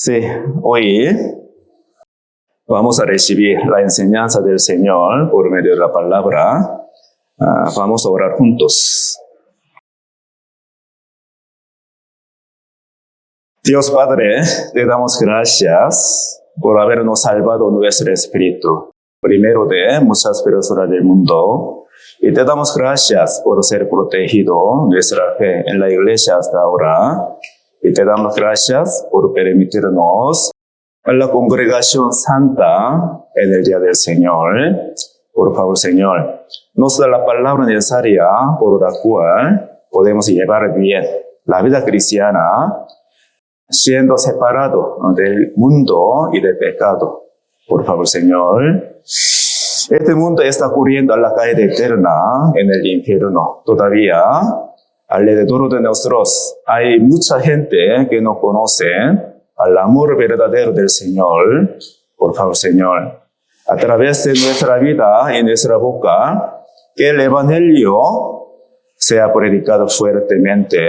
Sí, hoy vamos a recibir la enseñanza del Señor por medio de la palabra. Vamos a orar juntos. Dios Padre, te damos gracias por habernos salvado nuestro espíritu, primero de muchas personas del mundo, y te damos gracias por ser protegido nuestra fe en la iglesia hasta ahora, y te damos gracias por permitirnos a la congregación santa en el día del Señor. Por favor, Señor, nos da la palabra necesaria por la cual podemos llevar bien la vida cristiana, siendo separado del mundo y del pecado. Por favor, Señor, este mundo está corriendo a la caída eterna en el infierno. Todavía, alrededor de nosotros, hay mucha gente que no conoce al amor verdadero del Señor. Por favor, Señor, a través de nuestra vida y nuestra boca, que el Evangelio sea predicado fuertemente,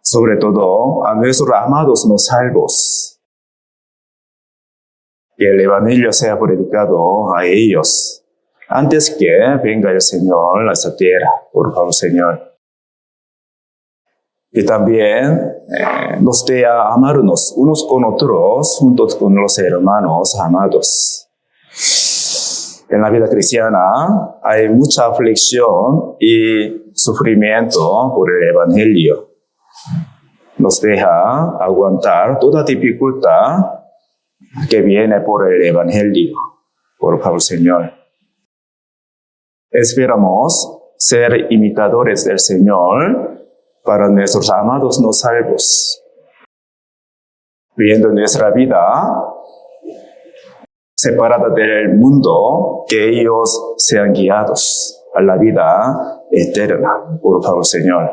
sobre todo a nuestros amados no salvos. Que el Evangelio sea predicado a ellos antes que venga el Señor a esta tierra. Por favor, Señor. Y también nos dé a amarnos unos con otros juntos con los hermanos amados. En la vida cristiana hay mucha aflicción y sufrimiento por el Evangelio. Nos deja aguantar toda dificultad que viene por el Evangelio. Por favor, Señor. Esperamos ser imitadores del Señor para nuestros amados no salvos, viviendo nuestra vida separada del mundo, que ellos sean guiados a la vida eterna. Por favor, Señor.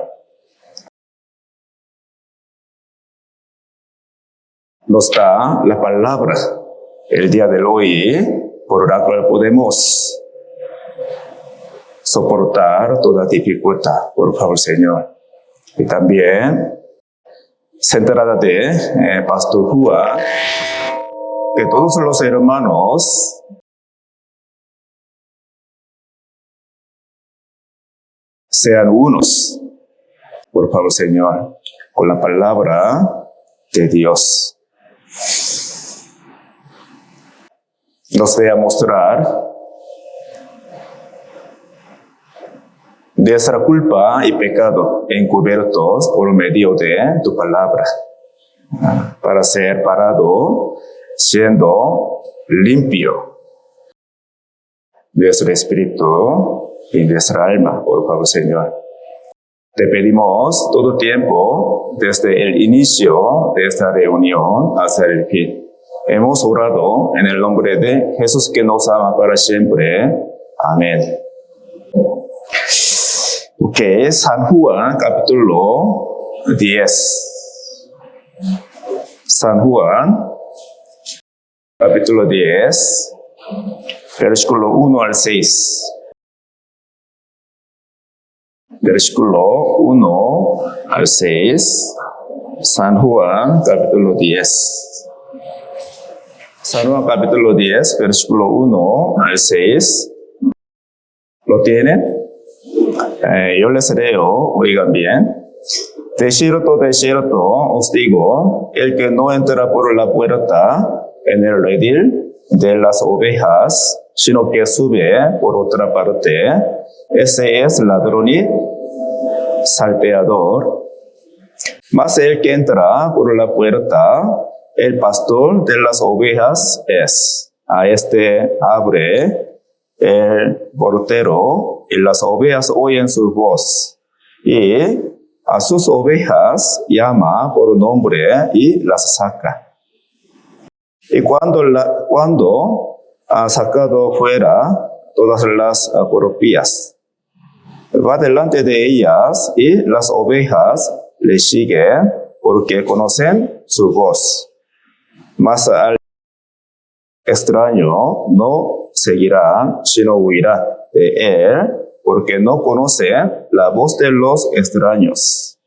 Nos da la palabra el día de hoy, por la cual podemos soportar toda dificultad. Por favor, Señor. Y también se trata de Pastor Juan, que todos los hermanos sean unos. Por favor, Señor, con la palabra de Dios. Nos debe mostrar nuestra culpa y pecado encubiertos por medio de tu palabra, para ser parado, siendo limpio nuestro espíritu y nuestra alma. Por favor, Señor. Te pedimos todo tiempo, desde el inicio de esta reunión hasta el fin. Hemos orado en el nombre de Jesús, que nos ama para siempre. Amén. Ok, San Juan capítulo 10. San Juan capítulo 10, versículo 1 al 6. Versículo 1 al 6. San Juan capítulo 10. San Juan capítulo 10, versículo 1 al 6. ¿Lo tienen? Yo les leo, oigan bien. De cierto os digo, el que no entra por la puerta en el redil de las ovejas, sino que sube por otra parte, ese es ladrón y salteador. Mas el que entra por la puerta, el pastor de las ovejas es. A este abre el portero, y las ovejas oyen su voz, y a sus ovejas llama por nombre y las saca. Y cuando ha sacado fuera todas las propias, va delante de ellas, y las ovejas le siguen porque conocen su voz. Mas al extraño no seguirá, sino huirá de él, porque no conoce la voz de los extraños.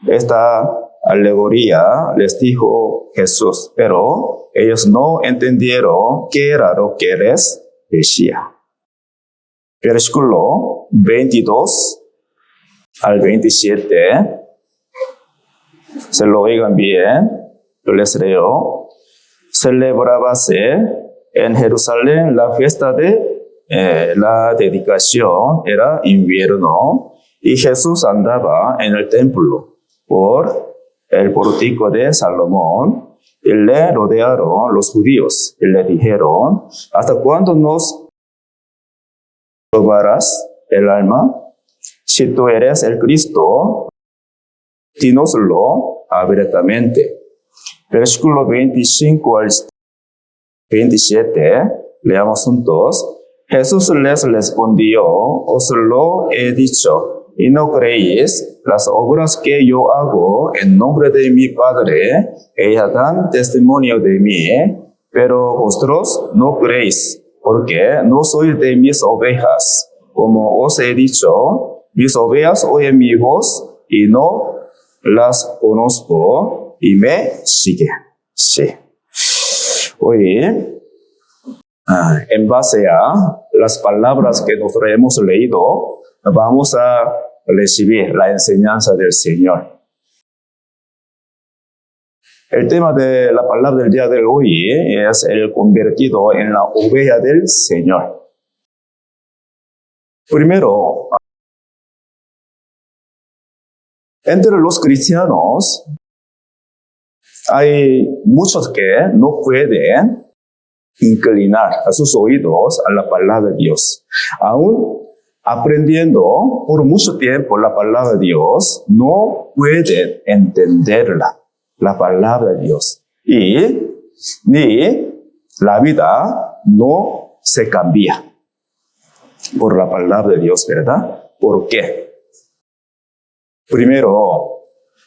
Esta alegoría les dijo Jesús, pero ellos no entendieron qué era lo que les decía. Versículo 22 al 27, se lo oigan bien, yo les leo. Celebrábase en Jerusalén la fiesta de la dedicación, era invierno, y Jesús andaba en el templo por el pórtico de Salomón, y le rodearon los judíos, y le dijeron: ¿hasta cuándo nos robarás el alma? Si tú eres el Cristo, dínoslo abiertamente. Versículo 25 al 27, leamos juntos. Jesús les respondió: os lo he dicho, y no creéis. Las obras que yo hago en nombre de mi Padre, ellas dan testimonio de mí, pero vosotros no creéis, porque no sois de mis ovejas. Como os he dicho, mis ovejas oyen mi voz, y no las conozco, y me siguen. Sí. Hoy, en base a las palabras que nosotros hemos leído, vamos a recibir la enseñanza del Señor. El tema de la palabra del día de hoy es el convertido en la oveja del Señor. Primero, entre los cristianos hay muchos que no pueden inclinar a sus oídos a la palabra de Dios. Aún aprendiendo por mucho tiempo la palabra de Dios, no pueden entenderla, la palabra de Dios. Y ni la vida no se cambia por la palabra de Dios, ¿verdad? ¿Por qué? Primero,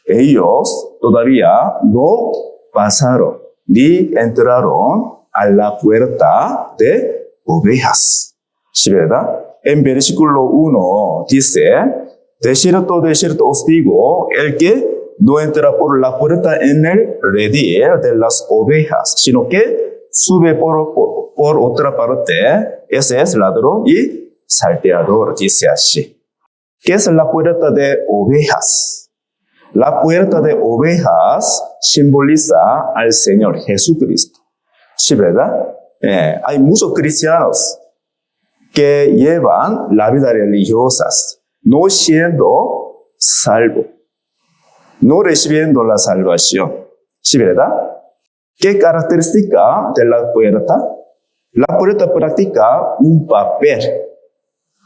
ellos todavía no pasaron ni entraron a la puerta de ovejas. ¿Sí, verdad? En versículo 1 dice: de cierto os digo, el que no entra por la puerta en el redil de las ovejas, sino que sube por otra parte, ese es ladrón y salteador, dice así. ¿Qué es la puerta de ovejas? La puerta de ovejas simboliza al Señor Jesucristo. ¿Sí, verdad? Hay muchos cristianos que llevan la vida religiosa, no siendo salvos, no recibiendo la salvación. ¿Sí, verdad? ¿Qué característica de la puerta? La puerta practica un papel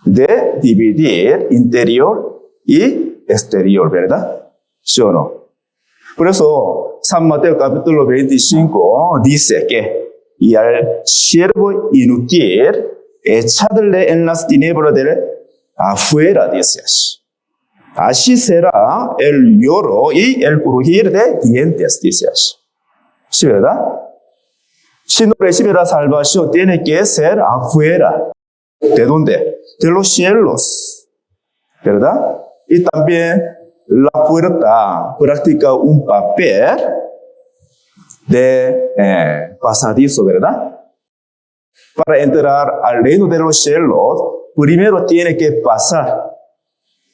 de dividir interior y exterior, ¿verdad? ¿Sí o no? Por eso, San Mateo capítulo 25 dice que y al siervo inútil echadle en las tinieblas de afuera, dice así. Así será el lloro y el crujir de dientes, dice así. ¿Sí, verdad? Si no recibe la salvación, tiene que ser afuera. ¿De dónde? De los cielos, ¿verdad? Y también la puerta practica un papel de pasadizo, ¿verdad? Para entrar al reino de los cielos, primero tiene que pasar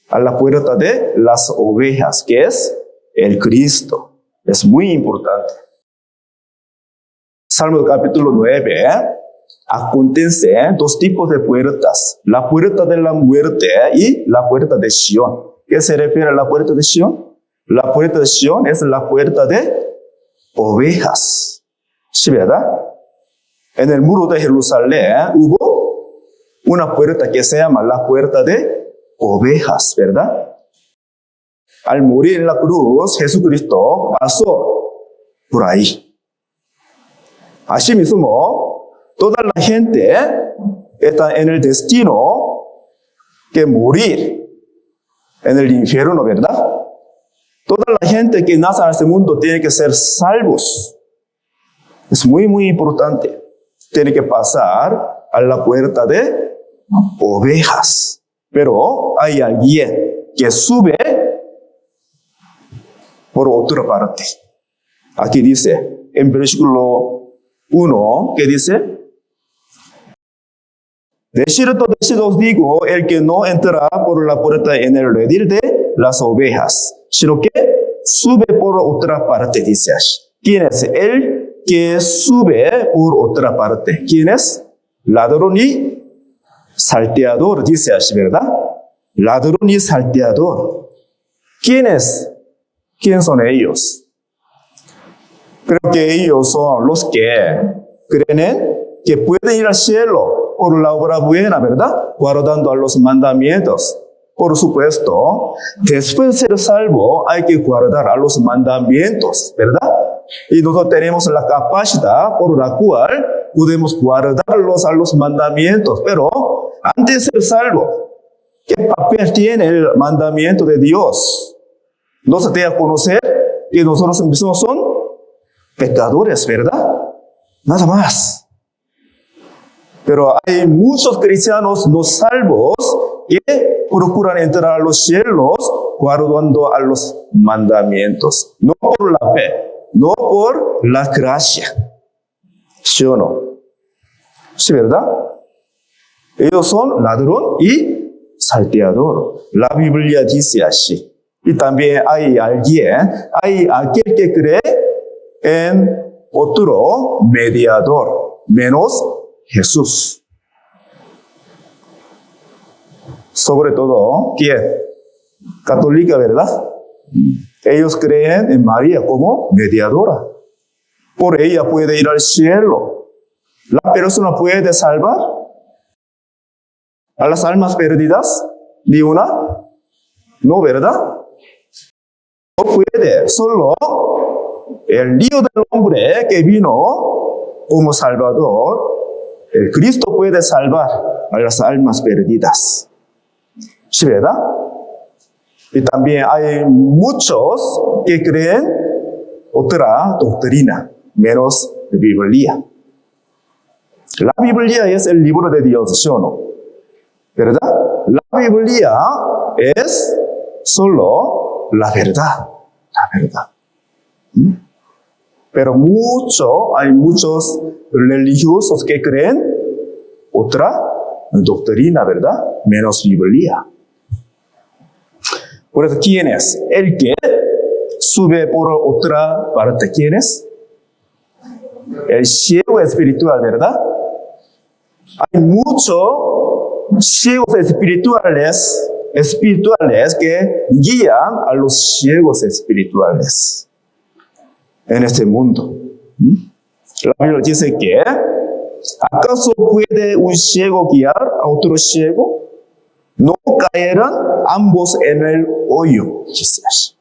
a la puerta de las ovejas, que es el Cristo. Es muy importante. Salmo capítulo 9, acontece dos tipos de puertas. La puerta de la muerte y la puerta de Sion. ¿Qué se refiere a la puerta de Sion? La puerta de Sion es la puerta de ovejas. ¿Sí, verdad? En el muro de Jerusalén hubo una puerta que se llama la puerta de ovejas, ¿verdad? Al morir en la cruz, Jesucristo pasó por ahí. Asimismo, toda la gente está en el destino que morir en el infierno, ¿verdad? Toda la gente que nace en este mundo tiene que ser salvos. Es muy, muy importante. Tiene que pasar a la puerta de ovejas. Pero hay alguien que sube por otra parte. Aquí dice, en versículo 1, ¿qué dice? De cierto os digo, el que no entrará por la puerta en el redil de las ovejas, sino que sube por otra parte, dice así. ¿Quién es el que sube por otra parte? ¿Quién es? Ladrón y salteador, dice así, ¿verdad? Ladrón y salteador. ¿Quién es? ¿Quién son ellos? Creo que ellos son los que creen que pueden ir al cielo por la obra buena, ¿verdad? Guardando a los mandamientos. Por supuesto, después de ser salvo, hay que guardar a los mandamientos, ¿verdad? Y nosotros tenemos la capacidad por la cual podemos guardarlos a los mandamientos. Pero antes de ser salvo, ¿qué papel tiene el mandamiento de Dios? Nos da a conocer que nosotros mismos son pecadores, ¿verdad? Nada más. Pero hay muchos cristianos no salvos que procuran entrar a los cielos guardando a los mandamientos. No por la fe, no por la gracia. ¿Sí o no? ¿Sí, verdad? Ellos son ladrón y salteador. La Biblia dice así. Y también hay aquel que cree en otro mediador, menos Jesús. Sobre todo, ¿quién? Católica, ¿verdad? Ellos creen en María como mediadora. Por ella puede ir al cielo. ¿La persona puede salvar a las almas perdidas? ¿Ni una? No, ¿verdad? No puede. Solo el Hijo del Hombre que vino como Salvador, el Cristo puede salvar a las almas perdidas. ¿Sí, verdad? Y también hay muchos que creen otra doctrina, menos la Biblia. La Biblia es el libro de Dios, ¿sí o no? ¿Verdad? La Biblia es solo la verdad. La verdad. Pero hay muchos religiosos que creen otra doctrina, ¿verdad? Menos Biblia. Por eso, ¿quién es? El que sube por otra parte. ¿Quién es? El ciego espiritual, ¿verdad? Hay muchos ciegos espirituales que guían a los ciegos espirituales en este mundo. La Biblia dice que ¿acaso puede un ciego guiar a otro ciego? No caerán ambos en el hoyo, dice así.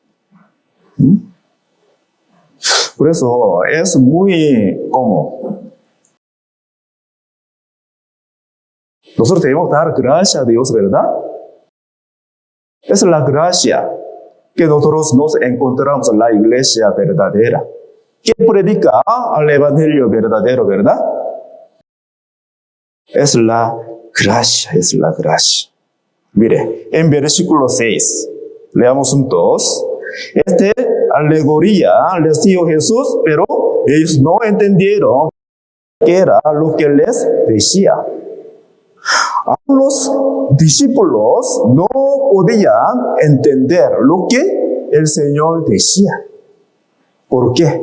Por eso es muy común. Nosotros debemos dar gracias a Dios, ¿verdad? Es la gracia que nosotros nos encontramos en la iglesia verdadera, que predica al evangelio verdadero, ¿verdad? Es la gracia, es la gracia. Mire, en versículo 6, leamos juntos. Alegoría les dijo Jesús, pero ellos no entendieron qué era lo que les decía. Aún los discípulos no podían entender lo que el Señor decía. ¿Por qué?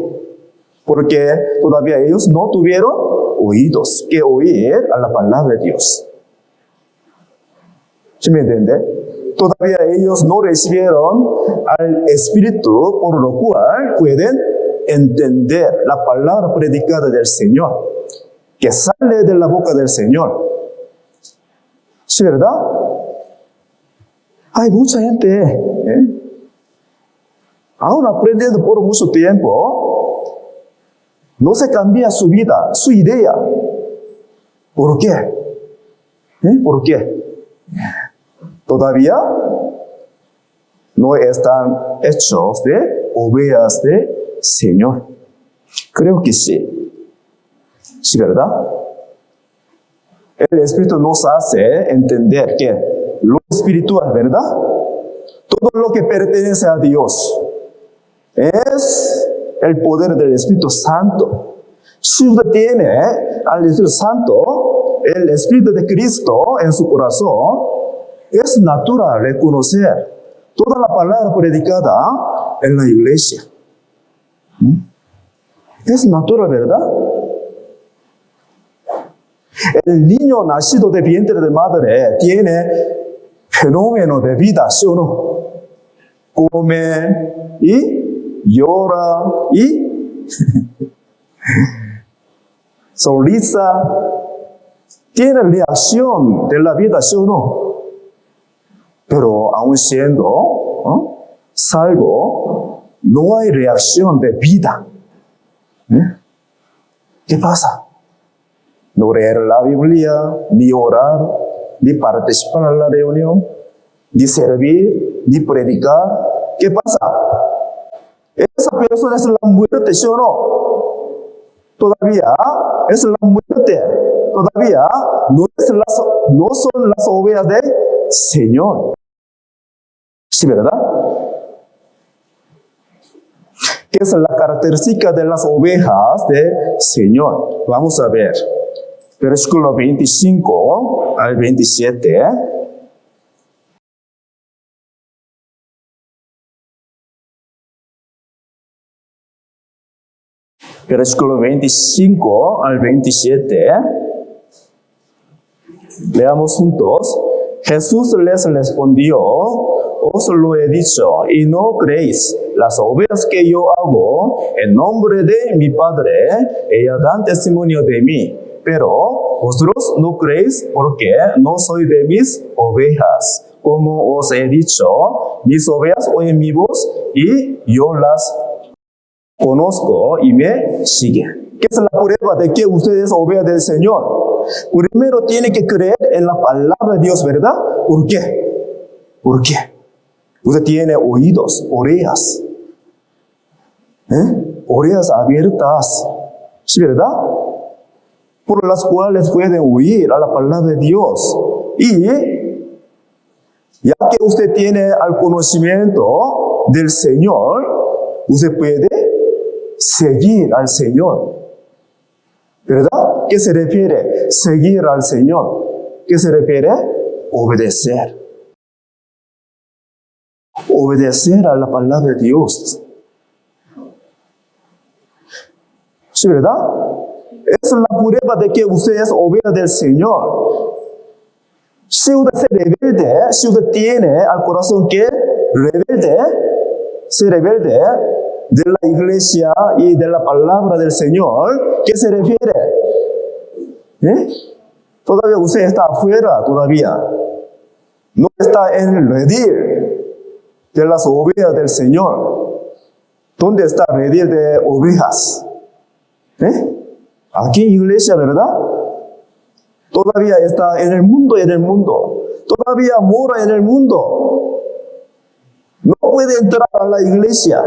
Porque todavía ellos no tuvieron oídos que oír a la palabra de Dios. ¿Sí me entiende? Todavía ellos no recibieron al Espíritu, por lo cual pueden entender la palabra predicada del Señor, que sale de la boca del Señor. ¿Sí, verdad? Hay mucha gente, aún aprendiendo por mucho tiempo, no se cambia su vida, su idea. ¿Por qué? ¿Por qué? Todavía no están hechos de ovejas de Señor. Creo que sí. ¿Sí, verdad? El Espíritu nos hace entender que lo espiritual, ¿verdad? Todo lo que pertenece a Dios, es el poder del Espíritu Santo. Si usted tiene al Espíritu Santo, el Espíritu de Cristo en su corazón, es natural reconocer toda la palabra predicada en la iglesia. Es natural, ¿verdad? El niño nacido de vientre de madre tiene fenómeno de vida, ¿sí o no? Come y llora y sonrisa, tiene reacción de la vida, ¿sí o no? Pero aún siendo salvo, no hay reacción de vida. ¿Qué pasa? No leer la Biblia, ni orar, ni participar en la reunión, ni servir, ni predicar. ¿Qué pasa? Esa persona es la muerte, ¿sí o no? Todavía es la muerte. Todavía no son las ovejas del Señor. ¿Sí, verdad? ¿Qué es la característica de las ovejas del Señor? Vamos a ver. Versículo 25 al 27. Versículo 25 al 27. Leamos juntos. Jesús les respondió: os lo he dicho, y no creéis. Las ovejas que yo hago en nombre de mi Padre, ellas dan testimonio de mí. Pero vosotros no creéis porque no sois de mis ovejas. Como os he dicho, mis ovejas oyen mi voz y yo las conozco y me siguen. ¿Qué es la prueba de que usted es oveja del Señor? Primero tiene que creer en la palabra de Dios, ¿verdad? ¿Por qué? ¿Por qué? Usted tiene oídos, orejas. Orejas abiertas. ¿Sí, verdad? Por las cuales pueden oír a la palabra de Dios. Y ya que usted tiene el conocimiento del Señor, usted puede seguir al Señor. ¿Verdad? ¿Qué se refiere? Seguir al Señor. ¿Qué se refiere? Obedecer. Obedecer a la palabra de Dios. ¿Sí, verdad? Esa es la prueba de que usted es oveja del Señor. Si usted es rebelde, si usted tiene al corazón que se rebelde de la iglesia y de la palabra del Señor, ¿qué se refiere? Todavía usted está afuera, todavía. No está en el redil de las ovejas del Señor. ¿Dónde está el redil de ovejas? Aquí en iglesia, ¿verdad? Todavía está en el mundo. Todavía mora en el mundo. No puede entrar a la iglesia.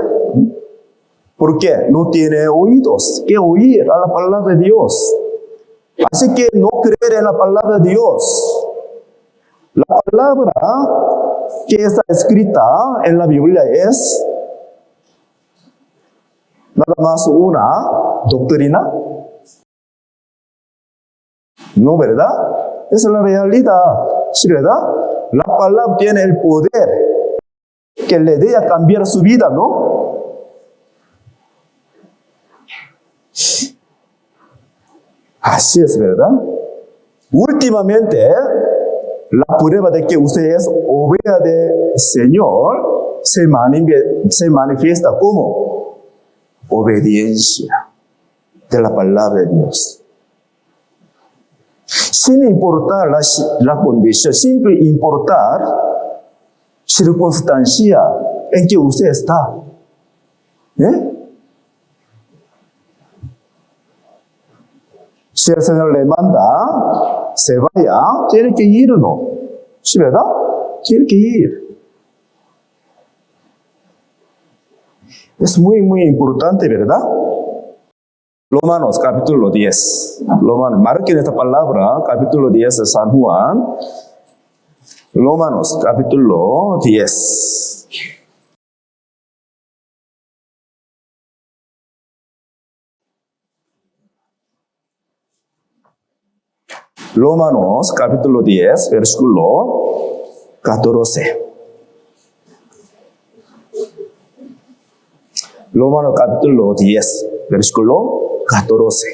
¿Por qué? No tiene oídos que oír a la palabra de Dios. Así que no creer en la palabra de Dios. La palabra que está escrita en la Biblia es nada más una doctrina. No, ¿verdad? Esa es la realidad. ¿Sí, verdad? La palabra tiene el poder que le dé a cambiar su vida, ¿no? Así es, ¿verdad? Últimamente, la prueba de que usted es oveja del Señor se manifiesta como obediencia de la palabra de Dios. Sin importar la condición, sin importar circunstancia en que usted está. Si el Señor le manda, se vaya, tiene que ir, ¿no? ¿Sí, verdad? Tiene que ir. Es muy, muy importante, ¿verdad? Romanos capítulo 10. Marquen esta palabra, capítulo 10 de San Juan. Romanos capítulo 10. Romanos capítulo 10, versículo 14. Romanos capítulo 10, versículo 14.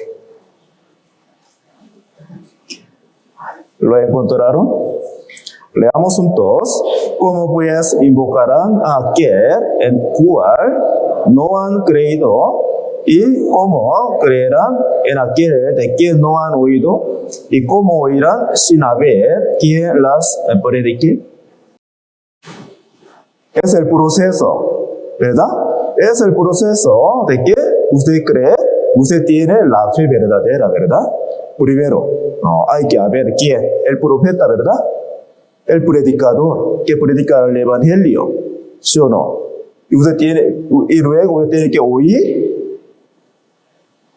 ¿Lo encontraron? Leamos juntos. ¿Cómo pues invocarán a aquel en cual no han creído? ¿Y cómo creerán en aquel de quien no han oído? ¿Y cómo oirán sin haber quien las predique? Es el proceso, ¿verdad? Es el proceso de que usted cree, usted tiene la fe verdadera, ¿verdad? Primero, hay que ver quién, el profeta, ¿verdad? El predicador que predica el evangelio, ¿sí o no? Y luego usted tiene que oír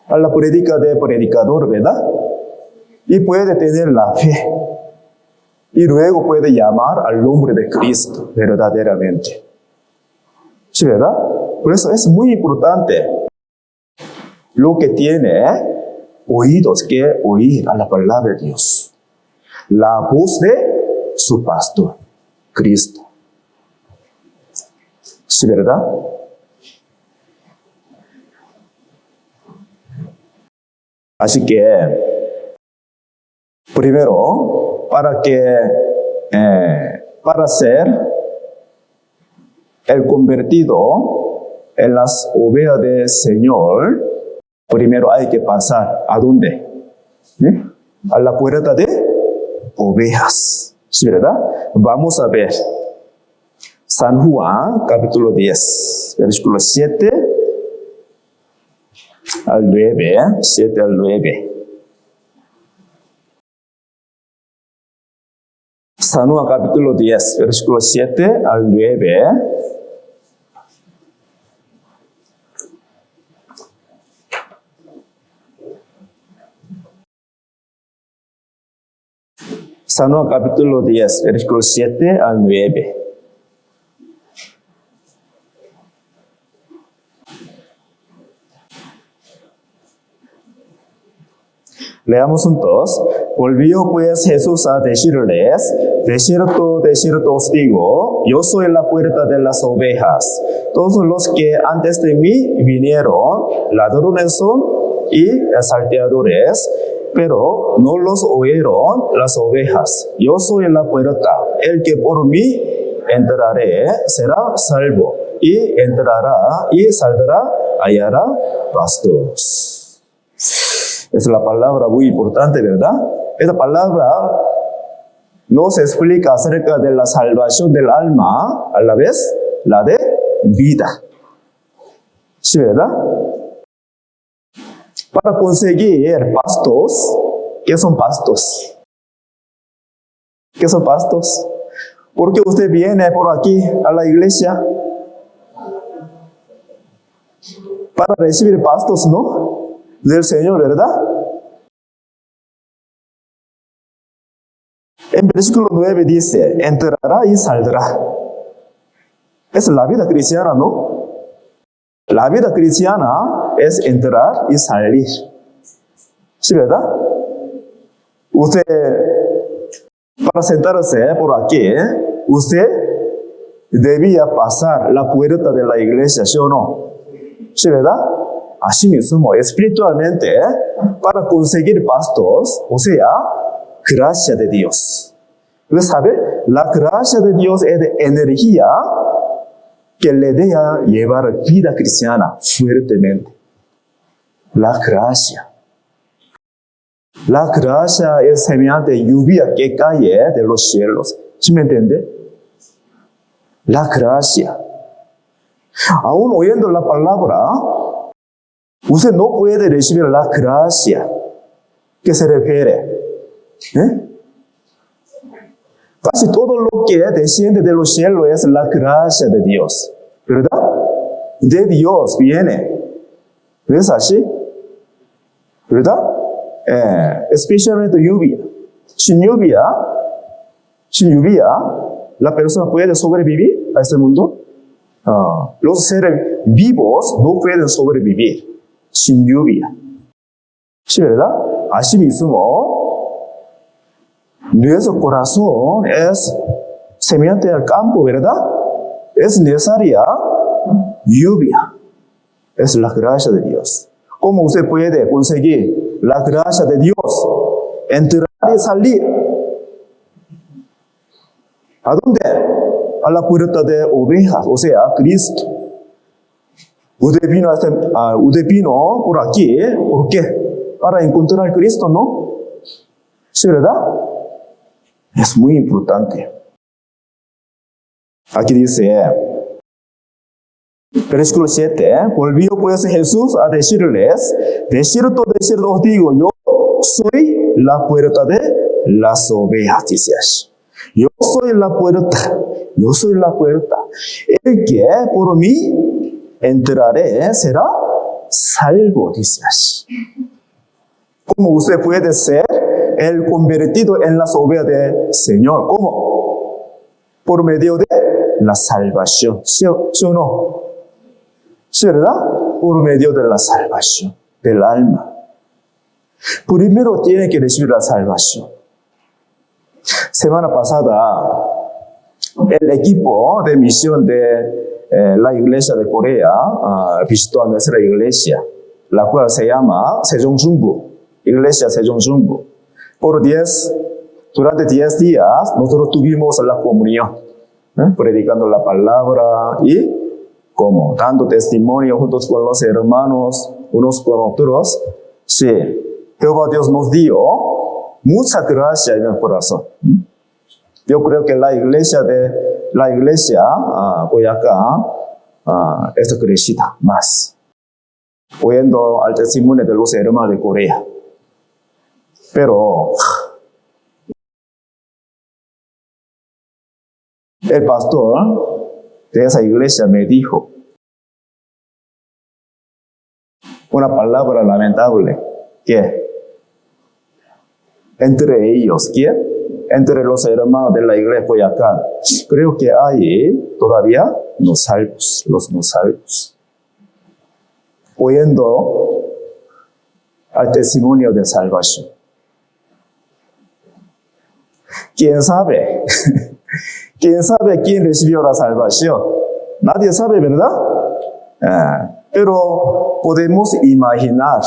a la predica del predicador, ¿verdad? Y puede tener la fe. Y luego puede llamar al nombre de Cristo verdaderamente. ¿Sí, verdad? Por eso es muy importante lo que tiene oídos que oír a la palabra de Dios. La voz de su pastor, Cristo. ¿Sí, verdad? Así que, primero, para ser el convertido en las ovejas del Señor, primero hay que pasar, ¿a dónde? A la puerta de ovejas. ¿Sí, verdad? Vamos a ver. San Juan, capítulo 10, versículo 7 al 9. 7 al 9. San Juan, capítulo 10, versículo 7 al 9. San Juan capítulo 10, versículo 7 al 9. Leamos juntos. Volvió pues Jesús a decirles: de cierto os digo, yo soy la puerta de las ovejas. Todos los que antes de mí vinieron, ladrones son y salteadores, pero no los oyeron las ovejas. Yo soy la puerta. El que por mí entraré será salvo, y entrará y saldrá, hallará pastos. Es la palabra muy importante, ¿verdad? Esta palabra nos explica acerca de la salvación del alma, a la vez la de vida. ¿Sí, verdad? Para conseguir pastos, ¿qué son pastos? ¿Qué son pastos? Porque usted viene por aquí a la iglesia para recibir pastos, ¿no? Del Señor, ¿verdad? En versículo 9 dice: entrará y saldrá. Es la vida cristiana, ¿no? La vida cristiana es entrar y salir. ¿Sí, verdad? Usted, para sentarse por aquí, usted debía pasar la puerta de la iglesia, ¿sí o no? ¿Sí, verdad? Así mismo, espiritualmente, para conseguir pastos, o sea, gracia de Dios. ¿Usted sabe? La gracia de Dios es de energía que le deja llevar vida cristiana fuertemente. La gracia. La gracia es semejante lluvia que cae de los cielos. ¿Sí me entiende? La gracia. Aún oyendo la palabra, usted no puede recibir la gracia que se refiere. Casi todo lo que desciende de los cielos es la gracia de Dios, ¿verdad? De Dios viene. ¿No es así? ¿Verdad? Especialmente lluvia. Sin lluvia, la persona puede sobrevivir a este mundo. Los seres vivos no pueden sobrevivir sin lluvia. ¿Sí, verdad? Así mismo, Nuestro corazón es semejante al campo, ¿verdad? Es necesaria lluvia. Es la gracia de Dios. ¿Cómo usted puede conseguir la gracia de Dios? Entrar y salir. ¿A dónde? A la puerta de ovejas, o sea, Cristo. Usted vino por aquí, ¿por qué? Para encontrar a Cristo, ¿no? ¿Sí, verdad? Es muy importante. Aquí dice, versículo 7, volvió pues Jesús a decirles, de cierto os digo, yo soy la puerta de las ovejas, dice así. Yo soy la puerta, yo soy la puerta. El que por mí entraré será salvo, dice así. ¿Cómo usted puede ser el convertido en las ovejas del Señor? ¿Cómo? Por medio de la salvación, ¿sí o no? ¿Sí, verdad? Por medio de la salvación del alma. Primero tiene que recibir la salvación. Semana pasada, el equipo de misión de la iglesia de Corea visitó a nuestra iglesia, la cual se llama Sejongsunbu, iglesia Sejongsunbu. Durante 10 días, nosotros tuvimos la comunión, predicando la palabra y como dando testimonio juntos con los hermanos, unos con otros. Sí, Jehová Dios nos dio mucha gracia en el corazón. Yo creo que la iglesia Boyacá es crecida más, oyendo al testimonio de los hermanos de Corea. Pero el pastor de esa iglesia me dijo una palabra lamentable, que entre ellos, ¿quién? Entre los hermanos de la iglesia Boyacá, creo que hay todavía los no salvos, oyendo al testimonio de salvación. ¿Quién sabe? ¿Quién sabe quién recibió la salvación? Nadie sabe, ¿verdad? Pero podemos imaginar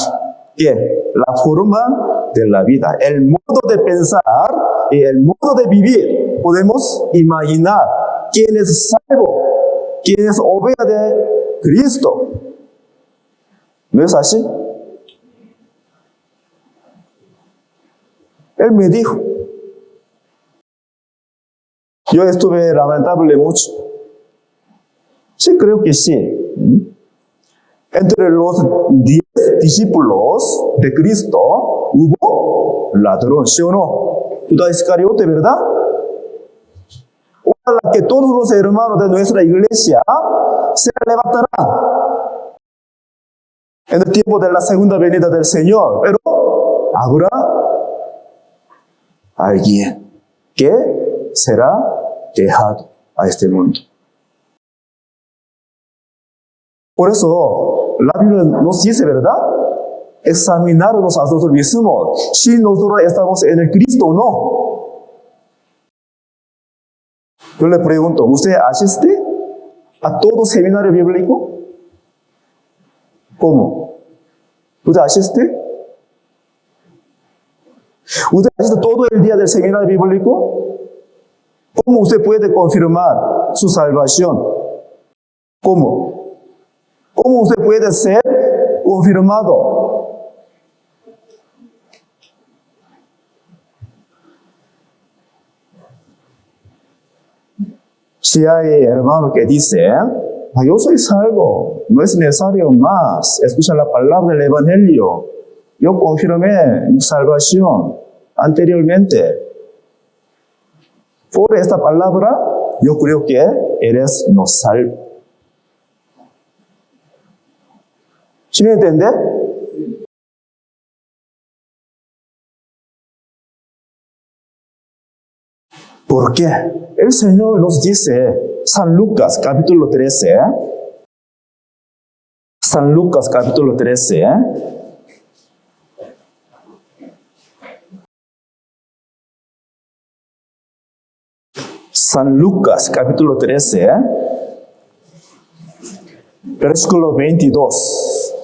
que la forma de la vida, el modo de pensar y el modo de vivir, podemos imaginar quién es salvo, quién es oveja de Cristo. ¿No es así? Él me dijo, yo estuve lamentable mucho. Sí, creo que sí. Entre los 10 discípulos de Cristo hubo ladrón, ¿sí o no? Judas Iscariote, ¿verdad? Ojalá que todos los hermanos de nuestra iglesia se levantarán en el tiempo de la segunda venida del Señor. Pero habrá alguien que será dejado a este mundo. Por eso, la Biblia nos dice, ¿verdad? Examinarnos a nosotros mismos, si nosotros estamos en el Cristo o no. Yo le pregunto, ¿usted asiste a todo seminario bíblico? ¿Cómo? ¿Usted asiste? ¿Usted asiste todo el día del seminario bíblico? ¿Cómo usted puede confirmar su salvación? ¿Cómo? ¿Cómo usted puede ser confirmado? Si hay hermano que dice, yo soy salvo, no es necesario más escuchar la palabra del Evangelio. Yo confirmé mi salvación anteriormente. Por esta palabra, yo creo que eres no salvo. ¿Sí me entiende? ¿Por qué? El Señor nos dice, San Lucas capítulo 13, San Lucas capítulo 13, San Lucas, capítulo 13, versículo 22.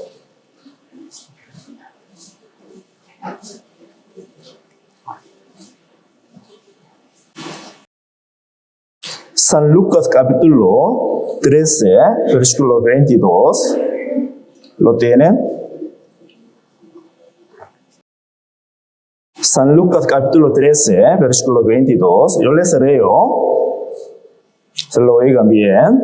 San Lucas, capítulo 13, versículo 22. ¿Lo tienen? San Lucas, capítulo 13, versículo 22. Yo les leo. Se lo oigan bien.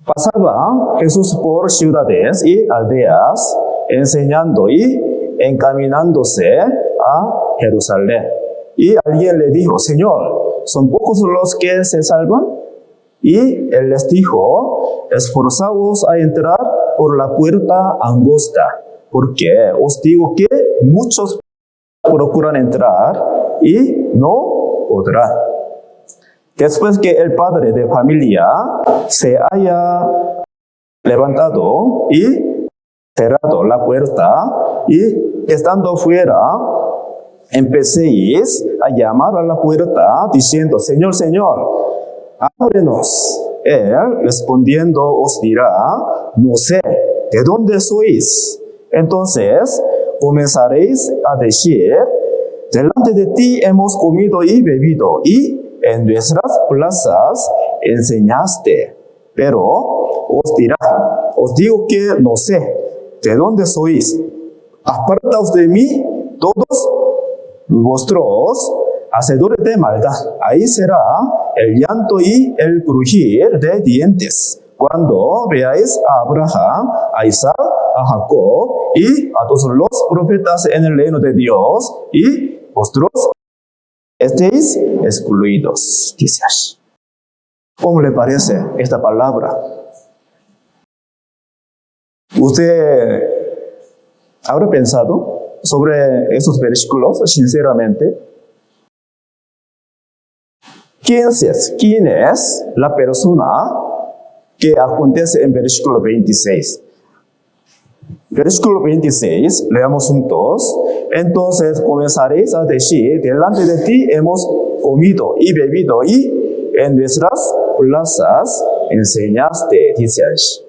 Pasaba Jesús por ciudades y aldeas, enseñando y encaminándose a Jerusalén. Y alguien le dijo: Señor, ¿son pocos los que se salvan? Y él les dijo: esforzaos a entrar por la puerta angosta, porque os digo que muchos procuran entrar y no podrán. Después que el padre de familia se haya levantado y cerrado la puerta, y estando fuera, empecéis a llamar a la puerta, diciendo: Señor, Señor, ábrenos. Él respondiendo os dirá: no sé de dónde sois. Entonces comenzaréis a decir: delante de ti hemos comido y bebido, y en nuestras plazas enseñaste. Pero os dirá: os digo que no sé de dónde sois. Apartaos de mí, todos vosotros hacedores de maldad. Ahí será el llanto y el crujir de dientes, cuando veáis a Abraham, a Isaac, a Jacob y a todos los profetas en el reino de Dios, y vosotros estéis excluidos. Dice así. ¿Cómo le parece esta palabra? ¿Usted habrá pensado sobre esos versículos sinceramente? ¿Quién es la persona que acontece en versículo 26? Versículo 26, leamos juntos. Entonces comenzaréis a decir: delante de ti hemos comido y bebido, y en nuestras plazas enseñaste. Dice así.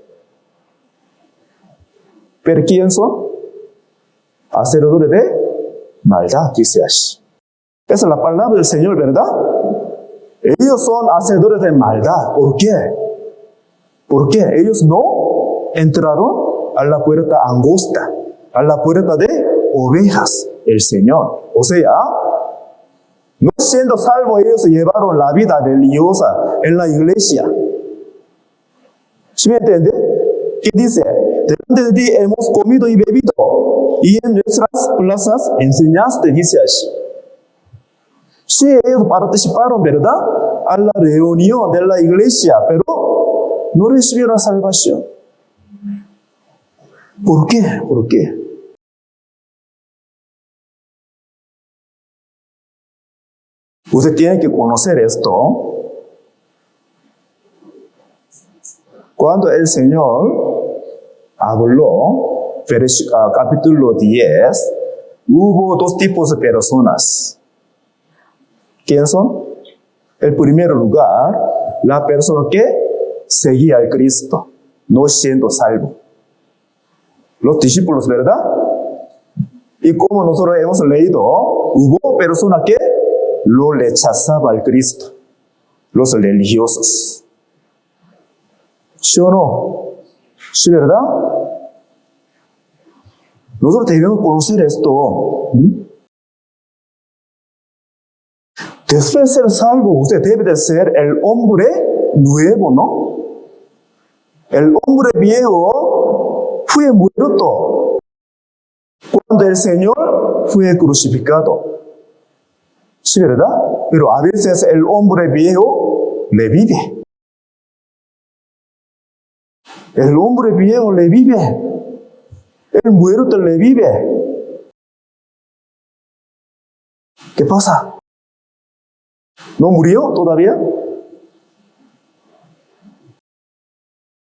¿Pero quién son? Hacedores de maldad, dice así. Esa es la palabra del Señor, ¿verdad? Ellos son hacedores de maldad. ¿Por qué? Porque ellos no entraron a la puerta angosta, a la puerta de ovejas, el Señor. O sea, no siendo salvos, ellos llevaron la vida religiosa en la iglesia. ¿Sí me entiende? ¿Qué dice? Delante de ti hemos comido y bebido, y en nuestras plazas enseñaste, dice así. Sí, ellos participaron, ¿verdad?, a la reunión de la iglesia, pero no recibieron la salvación. ¿Por qué? ¿Por qué? Usted tiene que conocer esto. Cuando el Señor habló, capítulo 10, hubo dos tipos de personas. ¿Quiénes son? En primer lugar, la persona que seguía al Cristo, no siendo salvo. Los discípulos, ¿verdad? Y como nosotros hemos leído, hubo personas que lo rechazaban al Cristo, los religiosos. ¿Sí o no? ¿Sí, verdad? Nosotros debemos conocer esto. Después de ser salvo, usted debe de ser el hombre nuevo, ¿no? El hombre viejo fue muerto cuando el Señor fue crucificado. Sí, ¿verdad? Pero a veces el hombre viejo revive. El hombre viejo revive. El muerto revive. ¿Qué pasa? ¿No murió todavía?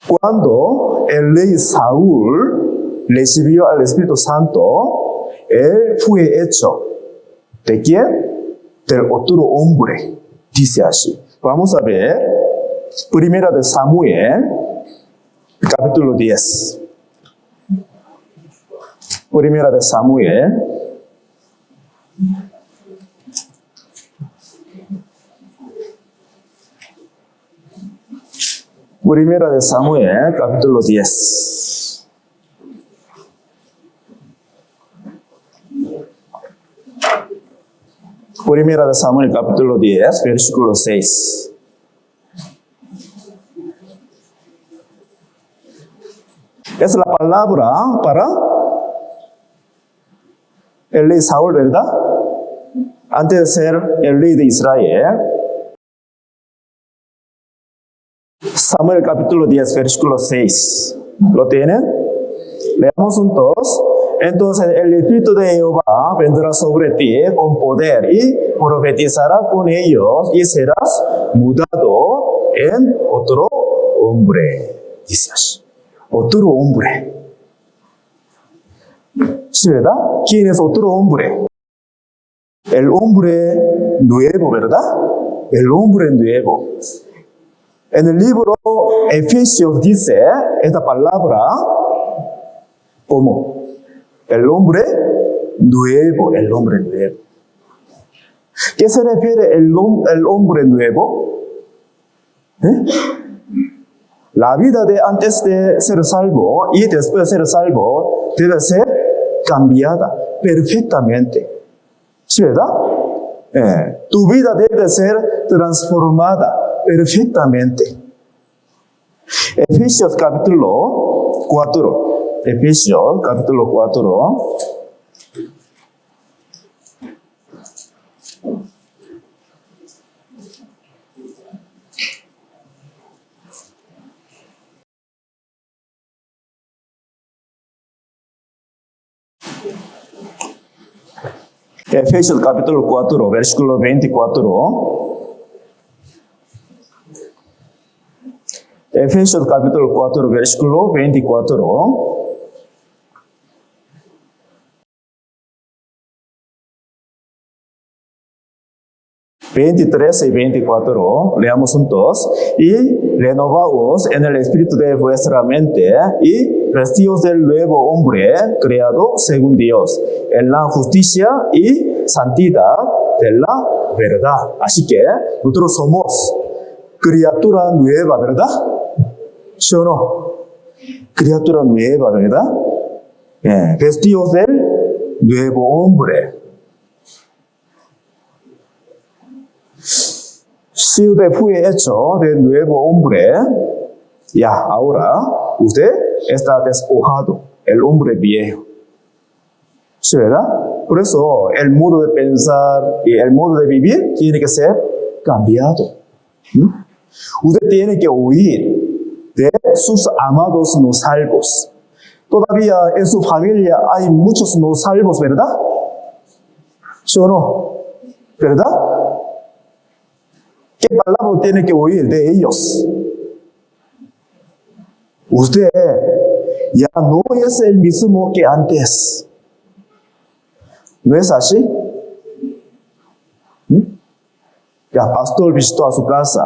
Cuando el rey Saúl recibió al Espíritu Santo, él fue hecho ¿de quién? Del otro hombre. dice así. Vamos a ver, Primera de Samuel, capítulo 10. Primera de Samuel, Primera de Samuel, capítulo 10. Primera de Samuel, capítulo 10, versículo 6. Es la palabra para el rey Saúl, ¿verdad? Antes de ser el rey de Israel. Samuel capítulo 10, versículo 6. ¿Lo tienen? Leamos juntos. Entonces el Espíritu de Jehová vendrá sobre ti con poder y profetizará con ellos y serás mudado en otro hombre. Dice así. Otro hombre. ¿Sí, verdad? ¿Quién es otro hombre? El hombre nuevo, ¿verdad? El hombre nuevo. En el libro Efesios dice esta palabra como el hombre nuevo, el hombre nuevo. ¿Qué se refiere el hombre nuevo? La vida de antes de ser salvo y después de ser salvo debe ser cambiada perfectamente. ¿Sí, verdad? Tu vida debe ser transformada perfectamente. Efesios capítulo 4. Efesios capítulo 4. Efesios capítulo 4, versículo 24. Efesios capítulo 4, versículo 24. ...23 y 24... leamos juntos. Y renovaos en el espíritu de vuestra mente... y vestidos del nuevo hombre... creado según Dios... en la justicia y santidad de la verdad. Así que nosotros somos criatura nueva, ¿verdad? ¿Sí o no? Criatura nueva, ¿verdad? Vestidos del nuevo hombre. Si usted fue hecho de nuevo hombre, ya ahora usted está despojado, el hombre viejo. ¿Sí, verdad? Por eso el modo de pensar y el modo de vivir tiene que ser cambiado. Usted tiene que huir de sus amados no salvos. Todavía en su familia hay muchos no salvos, ¿verdad? ¿Sí o no? ¿Verdad? ¿Qué palabra tiene que oír de ellos? Usted ya no es el mismo que antes. ¿No es así? Ya, pastor visitó a su casa,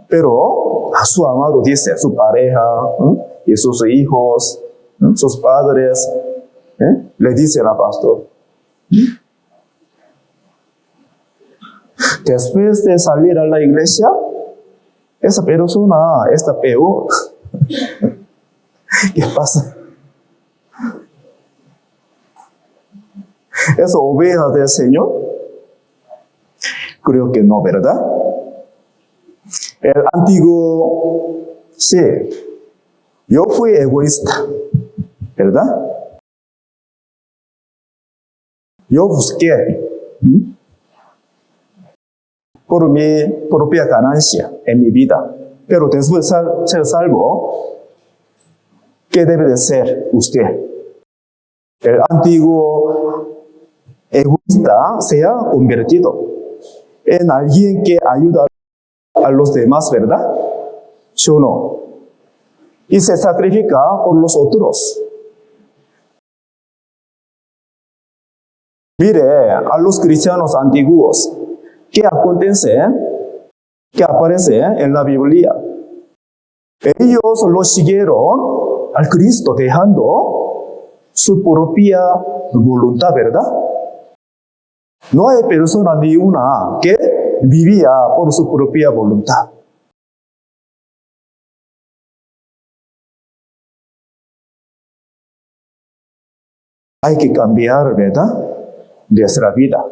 pero a su amado dice, su pareja y sus hijos, sus padres, le dicen al pastor. Después de salir a la iglesia, esa persona está peor. ¿Qué pasa? ¿Es oveja del Señor? Creo que no, ¿verdad? El antiguo, sí, yo fui egoísta, ¿verdad? Yo busqué por mi propia ganancia en mi vida. Pero después de ser salvo, ¿qué debe de ser usted? El antiguo egoísta se ha convertido en alguien que ayuda a los demás, ¿verdad? ¿Sí o no? Y se sacrifica por los otros. Mire a los cristianos antiguos. ¿Qué acontece? que aparece en la Biblia. Ellos lo siguieron al Cristo dejando su propia voluntad, ¿verdad? No hay persona ni una que vivía por su propia voluntad. Hay que cambiar, ¿verdad?, nuestra vida.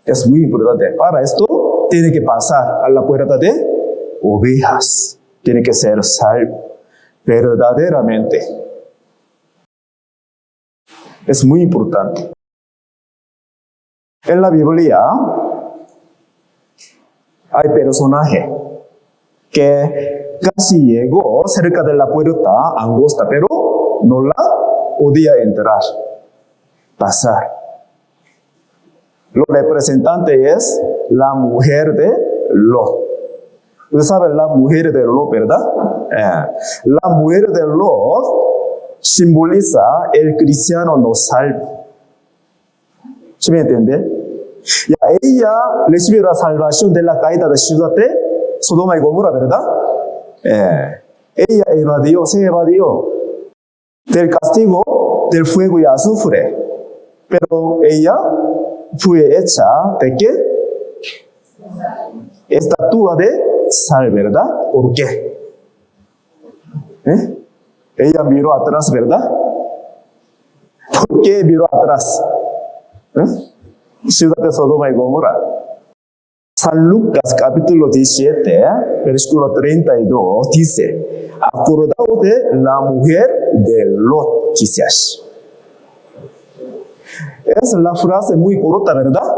Es muy importante. Para esto, tiene que pasar a la puerta de ovejas. Tiene que ser salvo verdaderamente. Es muy importante. En la Biblia hay personaje que casi llegó cerca de la puerta angosta, pero no la podía entrar, pasar. Lo representante es la mujer de Lot. Ustedes saben la mujer de Lot, ¿verdad? La mujer de Lot simboliza el cristiano no salvo. ¿Sí me entiende? Ella recibió la salvación de la caída de ciudad de Sodoma y Gomorra, ¿verdad? Ella se evadió del castigo del fuego y azufre. Pero ella fue hecha de qué? Estatua de sal, ¿verdad? ¿Por qué? Ella miró atrás, ¿verdad? ¿Por qué miró atrás? Ciudad de Sodoma y Gomorra. San Lucas capítulo 17, versículo 32 dice: acordado de la mujer de Lot, quizás. Es la frase muy corta, ¿verdad?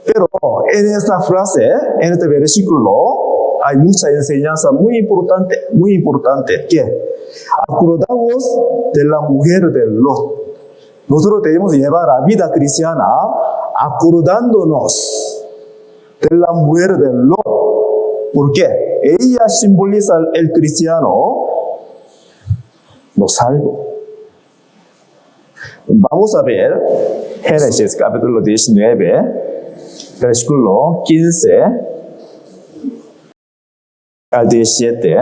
Pero en esta frase, en este versículo, hay mucha enseñanza muy importante, que acordaos de la mujer de Lot. Nosotros debemos llevar la vida cristiana acordándonos de la mujer de Lot. ¿Por qué? Ella simboliza el cristiano no salvo. Vamos a ver Génesis capítulo 19, versículo 15 al 17.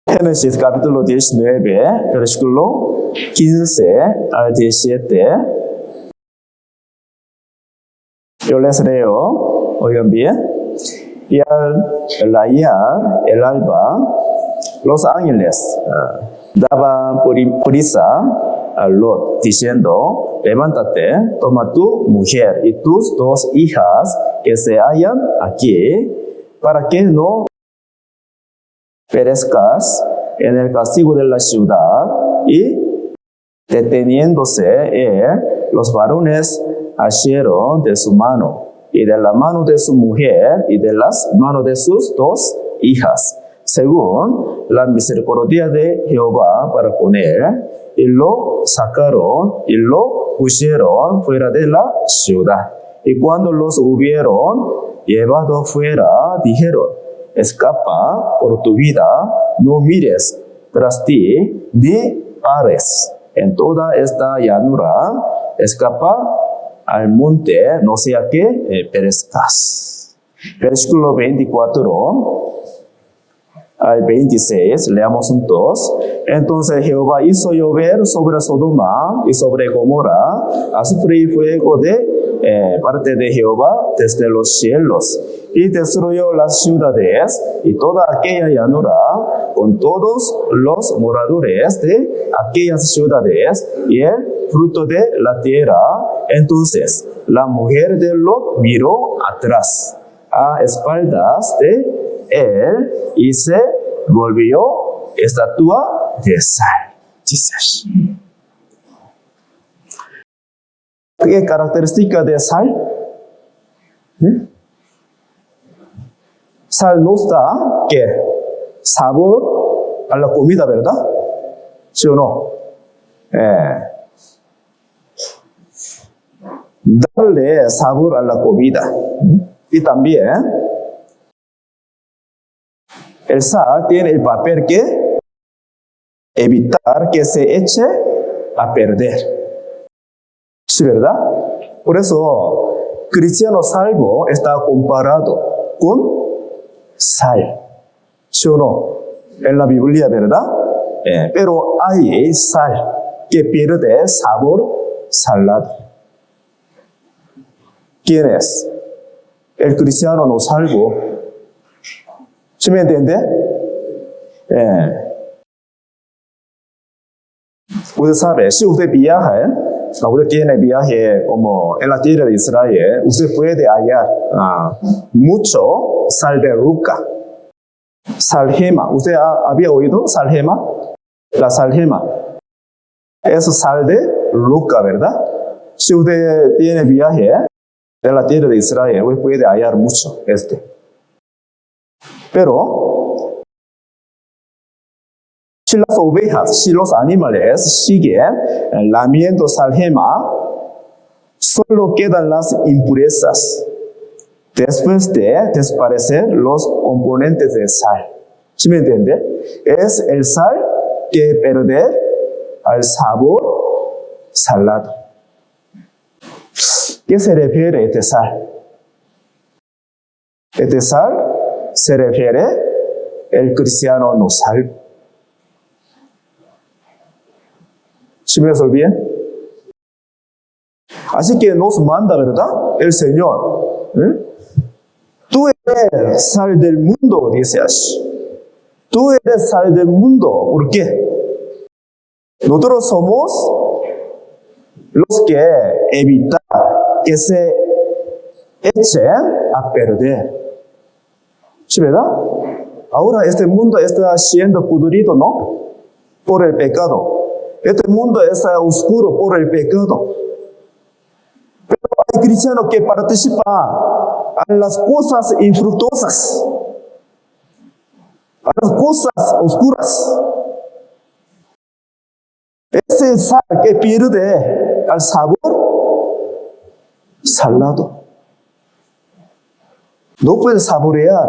Génesis capítulo 19, versículo 15 al 17. Yo les leo, oigan bien. Y al rayar el alba, los ángeles daban prisa a Lot, diciendo: levántate, toma tu mujer y tus 2 hijas que se hallan aquí, para que no perezcas en el castigo de la ciudad. Y deteniéndose los varones asieron de su mano y de la mano de su mujer y de las manos de sus 2 hijas, según la misericordia de Jehová para con él, y lo sacaron y lo pusieron fuera de la ciudad. Y cuando los hubieron llevado fuera, dijeron: escapa por tu vida, no mires tras ti, ni pares en toda esta llanura, escapa al monte, no sea que perezcas. Versículo 24 al 26, leamos juntos. Entonces Jehová hizo llover sobre Sodoma y sobre Gomorra azufre y fuego de parte de Jehová desde los cielos, y destruyó las ciudades y toda aquella llanura con todos los moradores de aquellas ciudades y el fruto de la tierra. Entonces la mujer de Lot miró atrás a espaldas de él y se volvió estatua de sal. Jesus. ¿Qué característica de sal? Sal nos da, ¿qué? Sabor a la comida, ¿verdad? ¿Sí o no? Darle sabor a la comida. Y también el sal tiene el papel que evitar que se eche a perder. ¿Sí, verdad? Por eso, cristiano salvo está comparado con sal. ¿Sí o no? En la Biblia, ¿verdad? Pero hay sal que pierde sabor salado. ¿Quién es? El cristiano no salvo. ¿Sí me entiende? Usted sabe, si usted viaja, usted tiene viaje como en la tierra de Israel, usted puede hallar mucho sal de ruca, salgema. ¿Usted había oído salgema? La salgema es sal de ruca, ¿verdad? Si usted tiene viaje en la tierra de Israel, usted puede hallar mucho Pero si las ovejas, si los animales siguen lamiendo salgema, solo quedan las impurezas después de desaparecer los componentes de sal. ¿Sí me entiende? Es el sal que pierde al sabor salado. ¿Qué se refiere a este sal? Este sal se refiere al cristiano no salvo. ¿Sí me hace bien? Así que nos manda, ¿verdad? El Señor. Tú eres sal del mundo, dice así. Tú eres sal del mundo. ¿Por qué? Nosotros somos los que evitan que se echen a perder. ¿Sí, verdad? Ahora este mundo está siendo pudrido, ¿no? Por el pecado. Este mundo está oscuro por el pecado. Pero hay cristianos que participan a las cosas infructuosas, a las cosas oscuras. Ese sal que pierde al sabor salado. No puede saborear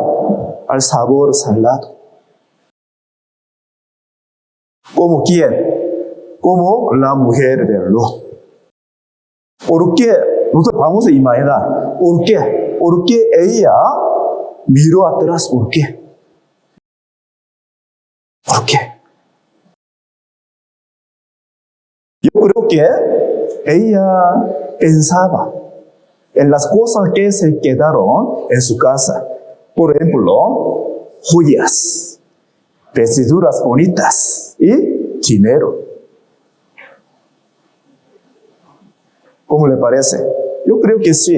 al sabor salado. ¿Como quién? Como la mujer de Lot. ¿Por qué? Nosotros vamos a imaginar. ¿Por qué? Porque ella miró atrás. ¿Por qué? ¿Por qué? Yo creo que ella pensaba en las cosas que se quedaron en su casa. Por ejemplo, joyas, vestiduras bonitas y dinero. ¿Cómo le parece? Yo creo que sí.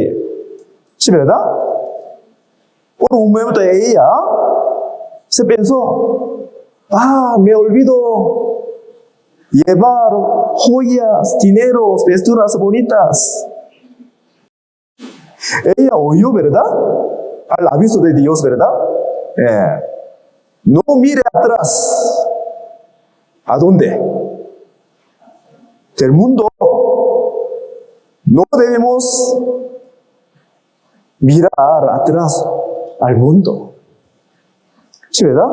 ¿Sí, verdad? Por un momento ella se pensó, me olvido llevar joyas, dineros, vestiduras bonitas. Ella oyó, ¿verdad? Al aviso de Dios, ¿verdad? No mire atrás. ¿A dónde? Del mundo. No debemos mirar atrás al mundo. ¿Sí, verdad?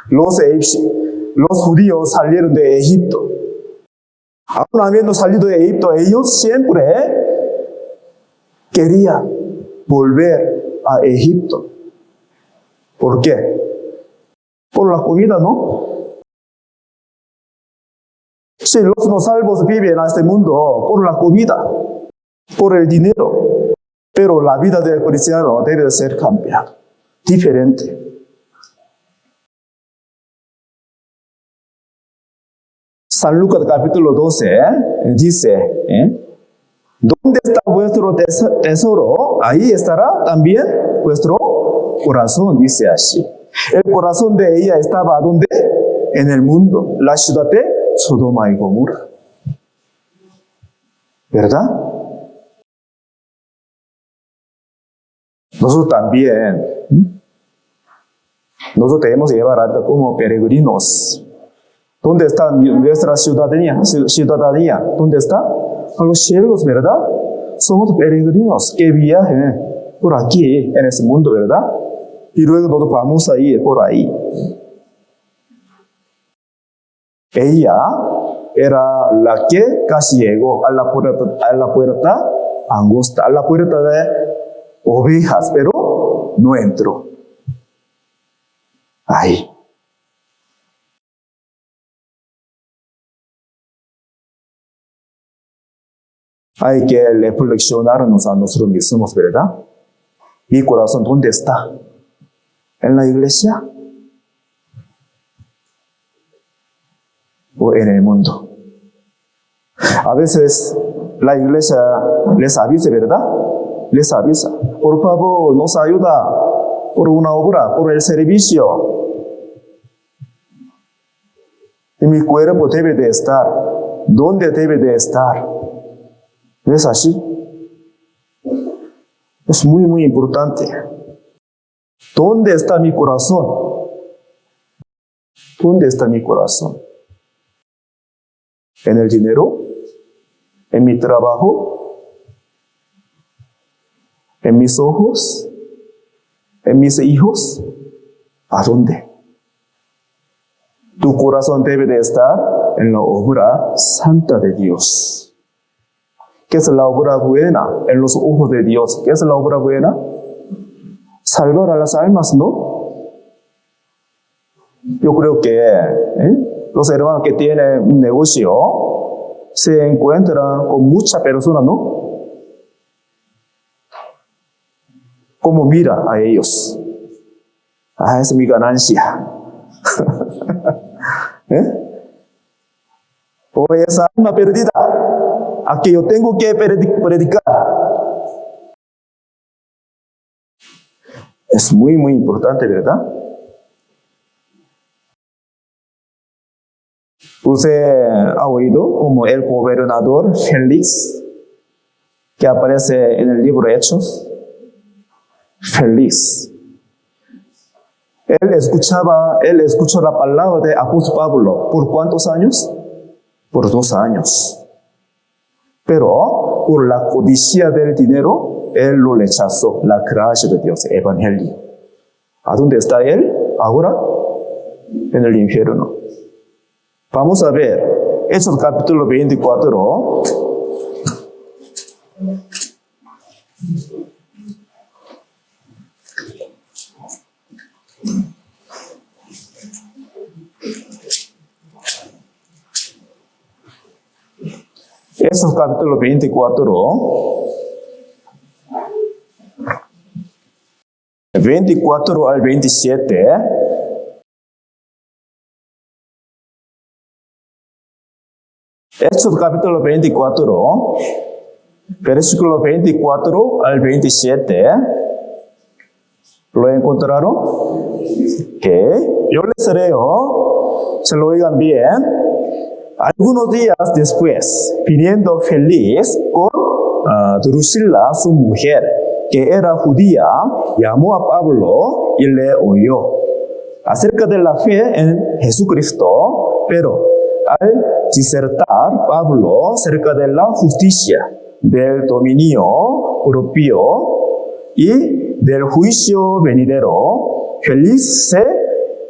Los judíos salieron de Egipto. Aún habiendo salido de Egipto, ellos siempre querían volver a Egipto. ¿Por qué? Por la comida, ¿no? Si los no salvos viven en este mundo por la comida, por el dinero, pero la vida del cristiano debe ser cambiada, diferente. San Lucas capítulo 12 dice, ¿dónde está vuestro tesoro? Ahí estará también vuestro corazón, dice así. El corazón de ella estaba ¿dónde? En el mundo, la ciudad de Sodoma y Gomorra. ¿Verdad? Nosotros también, nosotros debemos llevar a como peregrinos. ¿Dónde está nuestra ciudadanía? ¿Dónde está? A los cielos, ¿verdad? Somos peregrinos que viajan por aquí, en este mundo, ¿verdad? Y luego nosotros vamos a ir por ahí. ella era la que casi llegó a la puerta angosta, a la puerta de ovejas, pero no entró. Ahí. Hay que reflexionarnos a nosotros mismos, ¿verdad? Mi corazón, ¿dónde está? ¿En la iglesia? ¿O en el mundo? A veces la iglesia les avisa, ¿verdad? Les avisa. Por favor, nos ayuda por una obra, por el servicio. Y mi cuerpo debe de estar. ¿Dónde debe de estar? ¿No es así? Es muy, muy importante. ¿Dónde está mi corazón? ¿Dónde está mi corazón? ¿En el dinero? ¿En mi trabajo? ¿En mis ojos? ¿En mis hijos? ¿A dónde? Tu corazón debe de estar en la obra santa de Dios. ¿Qué es la obra buena en los ojos de Dios? ¿Qué es la obra buena? Salvar a las almas, ¿no? Yo creo que los hermanos que tienen un negocio se encuentran con muchas personas, ¿no? ¿Cómo mira a ellos? Ah, es mi ganancia. O esa alma perdida a que yo tengo que predicar. Es muy, muy importante, ¿verdad? Usted ha oído como el gobernador Félix, que aparece en el libro Hechos. Félix. Él escuchó la palabra de apóstol Pablo. ¿Por cuántos años? Por 2 años. Pero por la codicia del dinero, él lo rechazó, la gracia de Dios, el evangelio. ¿A dónde está él? Ahora, en el infierno. Vamos a ver, Hechos capítulo 24. Hechos capítulo 24. 24 al 27. Hechos capítulo 24, versículo 24 al 27. ¿Lo encontraron? ¿Qué? Yo les leo, se lo oigan bien. Algunos días después, viniendo Félix con Drusila, su mujer, que era judía, llamó a Pablo y le oyó acerca de la fe en Jesucristo, pero al disertar Pablo acerca de la justicia, del dominio propio y del juicio venidero, Félix se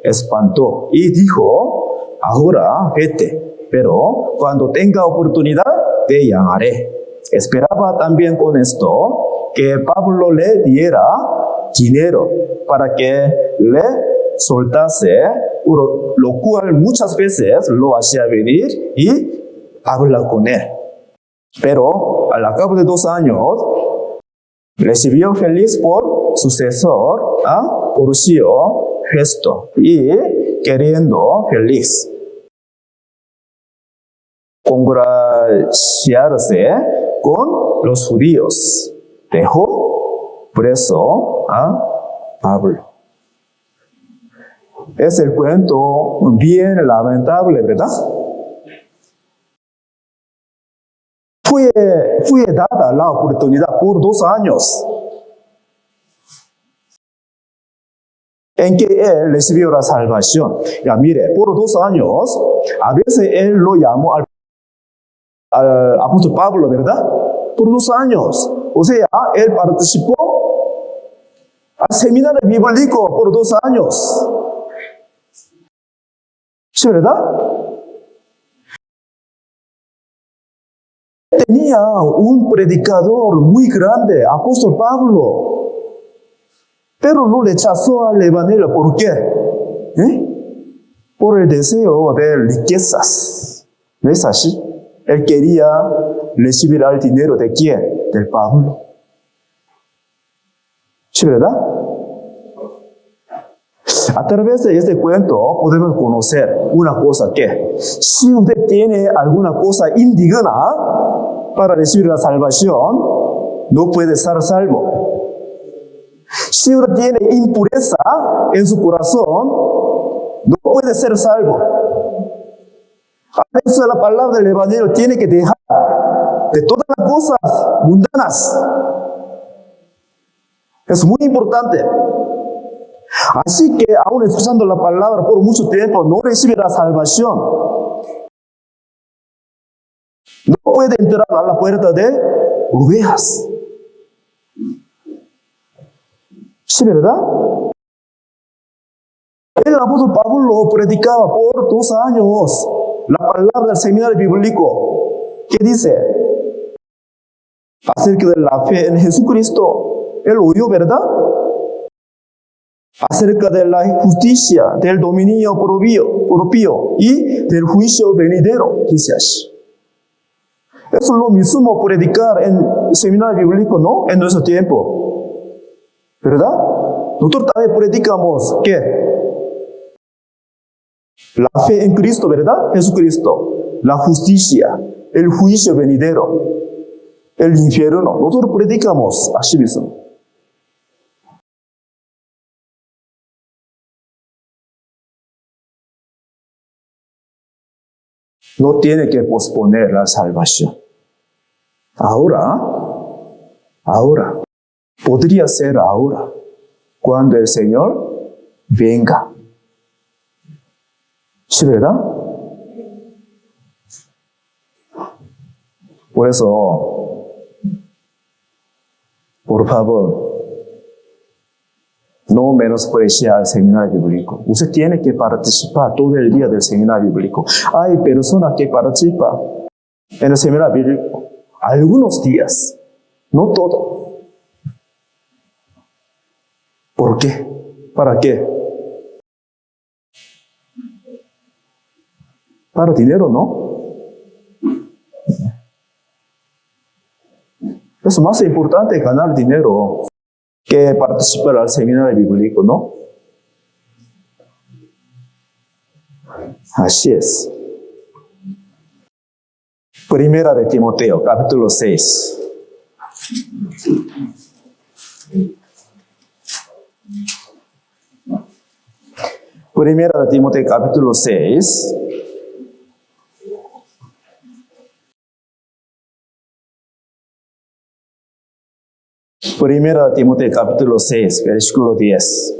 espantó y dijo: ahora vete, pero cuando tenga oportunidad te llamaré. Esperaba también con esto que Pablo le diera dinero para que le soltase, lo cual muchas veces lo hacía venir y hablar con él. Pero al cabo de 2 años, recibió Félix por sucesor a Porcio Festo, y queriendo Félix congraciarse con los judíos, dejó preso a Pablo. Es el cuento bien lamentable, ¿verdad? Fue dada la oportunidad por 2 años en que él recibió la salvación. Ya mire, por 2 años, a veces él lo llamó al apóstol Pablo, ¿verdad? Por 2 años. O sea, él participó al seminario bíblico por 2 años. ¿Sí, verdad? tenía un predicador muy grande, apóstol Pablo, pero lo rechazó al evangelio. ¿Por qué? Por el deseo de riquezas. ¿No es así? Él quería recibir el dinero ¿de quién? Del Pablo. ¿Sí, verdad? A través de este cuento podemos conocer una cosa que si usted tiene alguna cosa indigna para recibir la salvación, no puede estar salvo. Si usted tiene impureza en su corazón, no puede ser salvo. A eso la palabra del evangelio tiene que dejar de todas las cosas mundanas. Es muy importante. Así que aún escuchando la palabra por mucho tiempo no recibe la salvación. No puede entrar a la puerta de ovejas. ¿Sí, verdad? El apóstol Pablo predicaba por 2 años la palabra del seminario bíblico. ¿Qué dice? Acerca de la fe en Jesucristo. Él oyó, ¿verdad? Acerca de la justicia, del dominio propio y del juicio venidero, dice así. Eso es lo mismo predicar en seminario bíblico, ¿no? En nuestro tiempo. ¿Verdad? Nosotros también predicamos, ¿qué? La fe en Cristo, ¿verdad? Jesucristo. La justicia, el juicio venidero, el infierno. Nosotros predicamos así mismo. No tiene que posponer la salvación. Ahora, podría ser ahora, cuando el Señor venga. ¿Sí, verdad? Por eso, por favor, no menospreciar el seminario bíblico. Usted tiene que participar todo el día del seminario bíblico. Hay personas que participan en el seminario bíblico algunos días, no todo. ¿Por qué? ¿Para qué? Para dinero, ¿no? Es más importante ganar dinero que participar al seminario bíblico, ¿no? Así es. Primera de Timoteo, capítulo 6. Primera de Timoteo, capítulo 6. Primera de Timoteo, capítulo 6, versículo 10.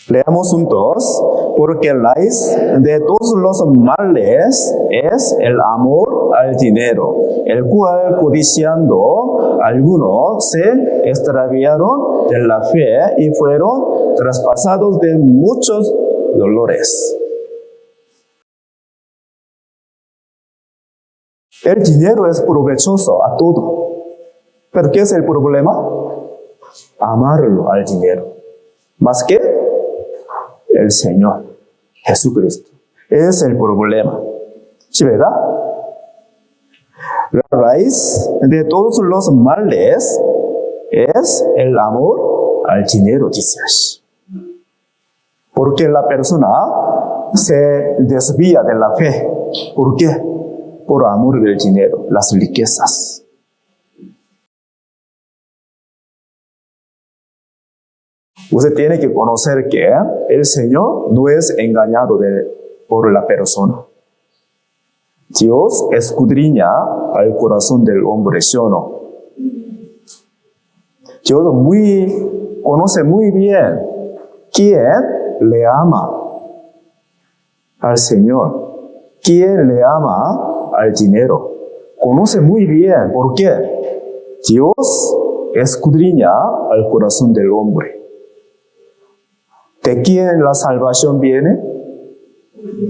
Leamos juntos. Porque raíz de todos los males es el amor al dinero, el cual codiciando algunos se extraviaron de la fe y fueron traspasados de muchos dolores. El dinero es provechoso a todo. ¿Pero qué es el problema? Amarlo al dinero. Más que el Señor Jesucristo. Es el problema. ¿Sí, verdad? La raíz de todos los males es el amor al dinero, dice así. Porque la persona se desvía de la fe. ¿Por qué? Por amor del dinero, las riquezas. Usted tiene que conocer que el Señor no es engañado por la persona. Dios escudriña al corazón del hombre, ¿sí o no? Dios conoce muy bien quién le ama al Señor, quién le ama al dinero. Conoce muy bien. ¿Por qué? Dios escudriña al corazón del hombre. ¿De quién la salvación viene?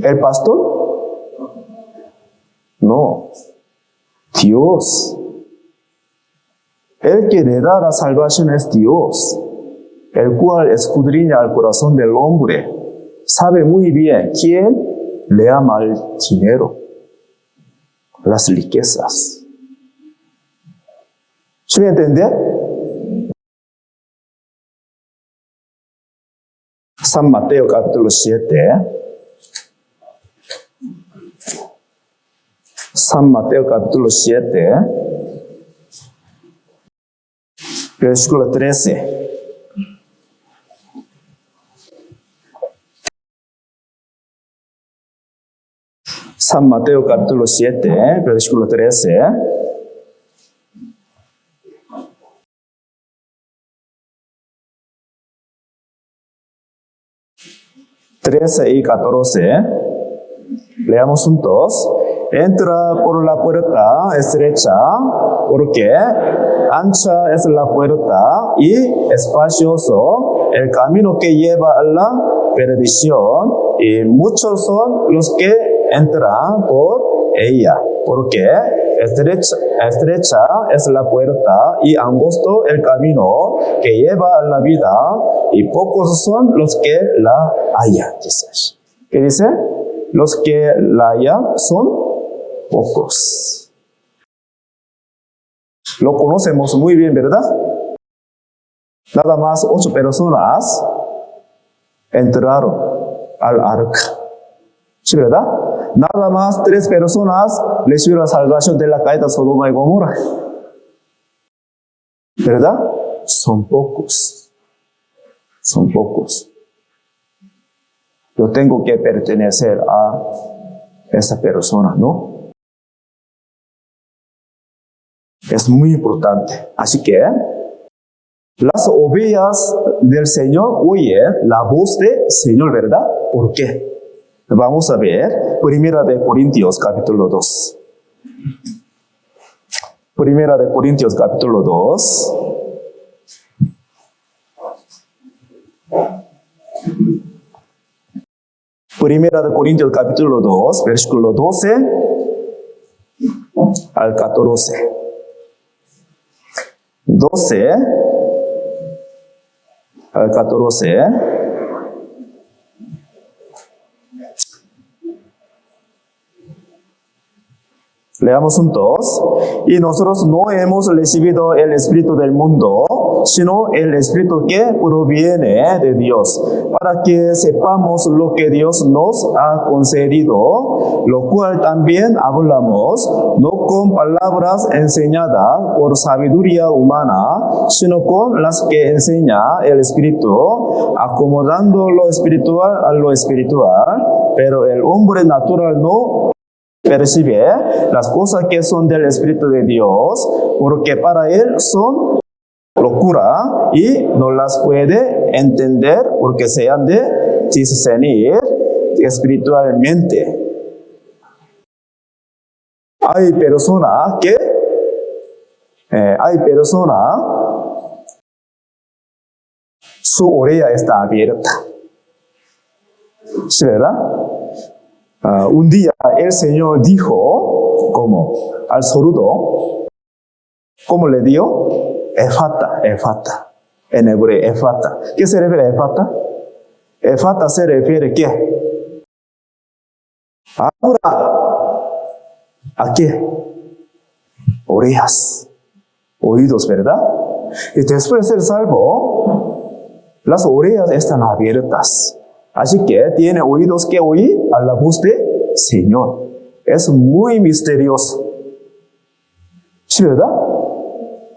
¿El pastor? No. Dios. El que le da la salvación es Dios, el cual escudriña el corazón del hombre. Sabe muy bien quién le ama el dinero, las riquezas. ¿Sí me entiende? San Mateo capítulo 7. San Mateo capítulo 7, versículo 13. San Mateo capítulo 7, versículo 13. 13 y 14. Leamos juntos. Entra por la puerta estrecha, porque ancha es la puerta y espacioso el camino que lleva a la perdición, y muchos son los que entran por ella, porque estrecha es la puerta y angosto el camino que lleva a la vida, y pocos son los que la hallan, dice. ¿Qué dice? Los que la hallan son pocos. Lo conocemos muy bien, ¿verdad? Nada más 8 personas entraron al arca. ¿Sí, verdad? Nada más 3 personas recibieron la salvación de la caída de Sodoma y Gomorra. ¿Verdad? Son pocos. Son pocos. Yo tengo que pertenecer a esa persona, ¿no? Es muy importante. Así que las ovejas del Señor oyen la voz del Señor, ¿verdad? ¿Por qué? Vamos a ver Primera de Corintios capítulo 2. Primera de Corintios capítulo 2. Primera de Corintios capítulo 2, versículo 12 al 14. 12 al 14. Leamos juntos. Y nosotros no hemos recibido el espíritu del mundo, sino el espíritu que proviene de Dios, para que sepamos lo que Dios nos ha concedido, lo cual también hablamos, no con palabras enseñadas por sabiduría humana, sino con las que enseña el Espíritu, acomodando lo espiritual a lo espiritual, pero el hombre natural no percibe las cosas que son del Espíritu de Dios, porque para él son locura y no las puede entender porque se han de discernir espiritualmente. Hay personas su oreja está abierta. ¿Sí, verdad? Un día el Señor dijo, ¿cómo? Al sordo, ¿cómo le dio? Efata. En hebreo, efata. ¿Qué se refiere a efata? Efata se refiere a ¿qué? Ahora, ¿a qué? Orejas, oídos, ¿verdad? Y después de ser salvo, las orejas están abiertas. Así que tiene oídos que oír a la voz del Señor. Es muy misterioso. ¿Sí, verdad?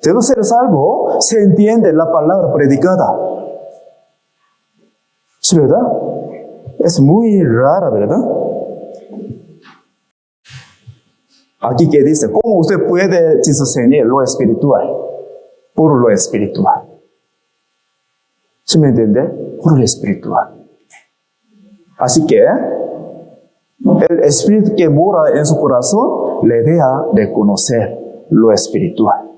Debe ser salvo, se entiende la palabra predicada. ¿Sí, verdad? Es muy rara, ¿verdad? Aquí que dice, ¿cómo usted puede discernir lo espiritual? Por lo espiritual. ¿Sí me entiende? Por lo espiritual. Así que el espíritu que mora en su corazón le deja de conocer lo espiritual.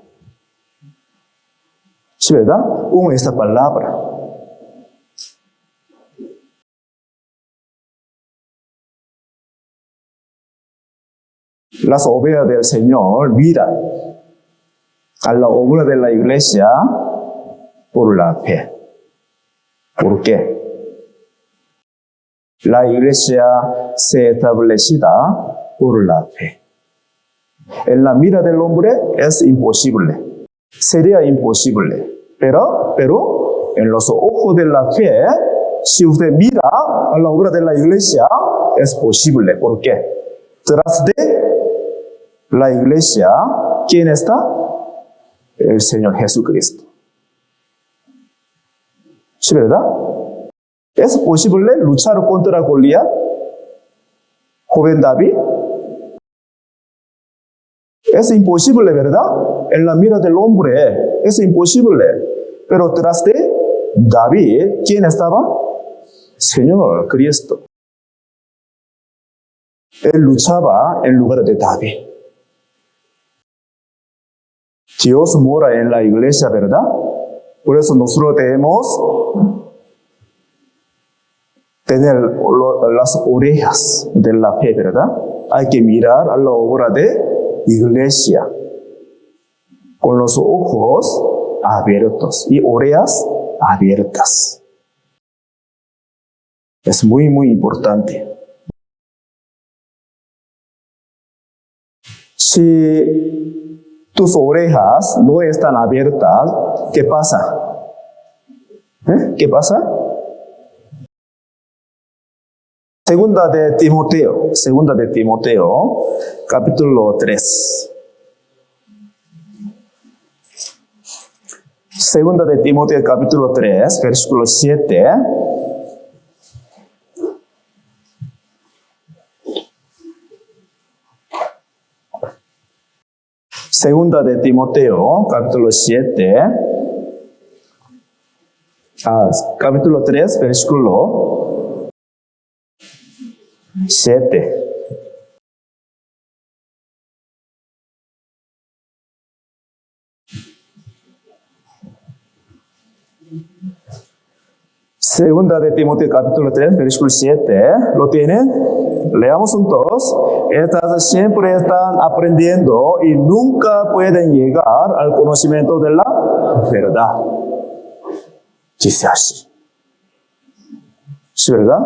¿Sí, verdad? Con esta palabra. las ovejas del Señor miran a la obra de la iglesia por la fe. ¿Por qué? La iglesia se establecida por la fe. En la mira del hombre es imposible. Sería imposible. Pero en los ojos de la fe, si usted mira a la obra de la iglesia, es posible. ¿Por qué? Tras de la iglesia, ¿quién está? El Señor Jesucristo. ¿Sí, verdad? ¿Es posible luchar contra Goliat? Joven David. Es imposible, ¿verdad? En la mira del hombre es imposible. Pero tras de David, ¿quién estaba? Señor Cristo. Él luchaba en lugar de David. Dios mora en la iglesia, ¿verdad? Por eso nosotros debemos tener las orejas de la fe, ¿verdad? Hay que mirar a la obra de iglesia con los ojos abiertos y orejas abiertas. Es muy, muy importante. Si tus orejas no están abiertas, ¿qué pasa? ¿Qué pasa? Segunda de Timoteo, capítulo 3. Segunda de Timoteo, capítulo 3, versículo 7. Segunda de Timoteo, capítulo 7. Capítulo 3, versículo 7. Segunda de Timoteo, capítulo 3, versículo 7. ¿Lo tienen? Leamos juntos. Estas siempre están aprendiendo y nunca pueden llegar al conocimiento de la verdad. Dice así. ¿Sí, verdad?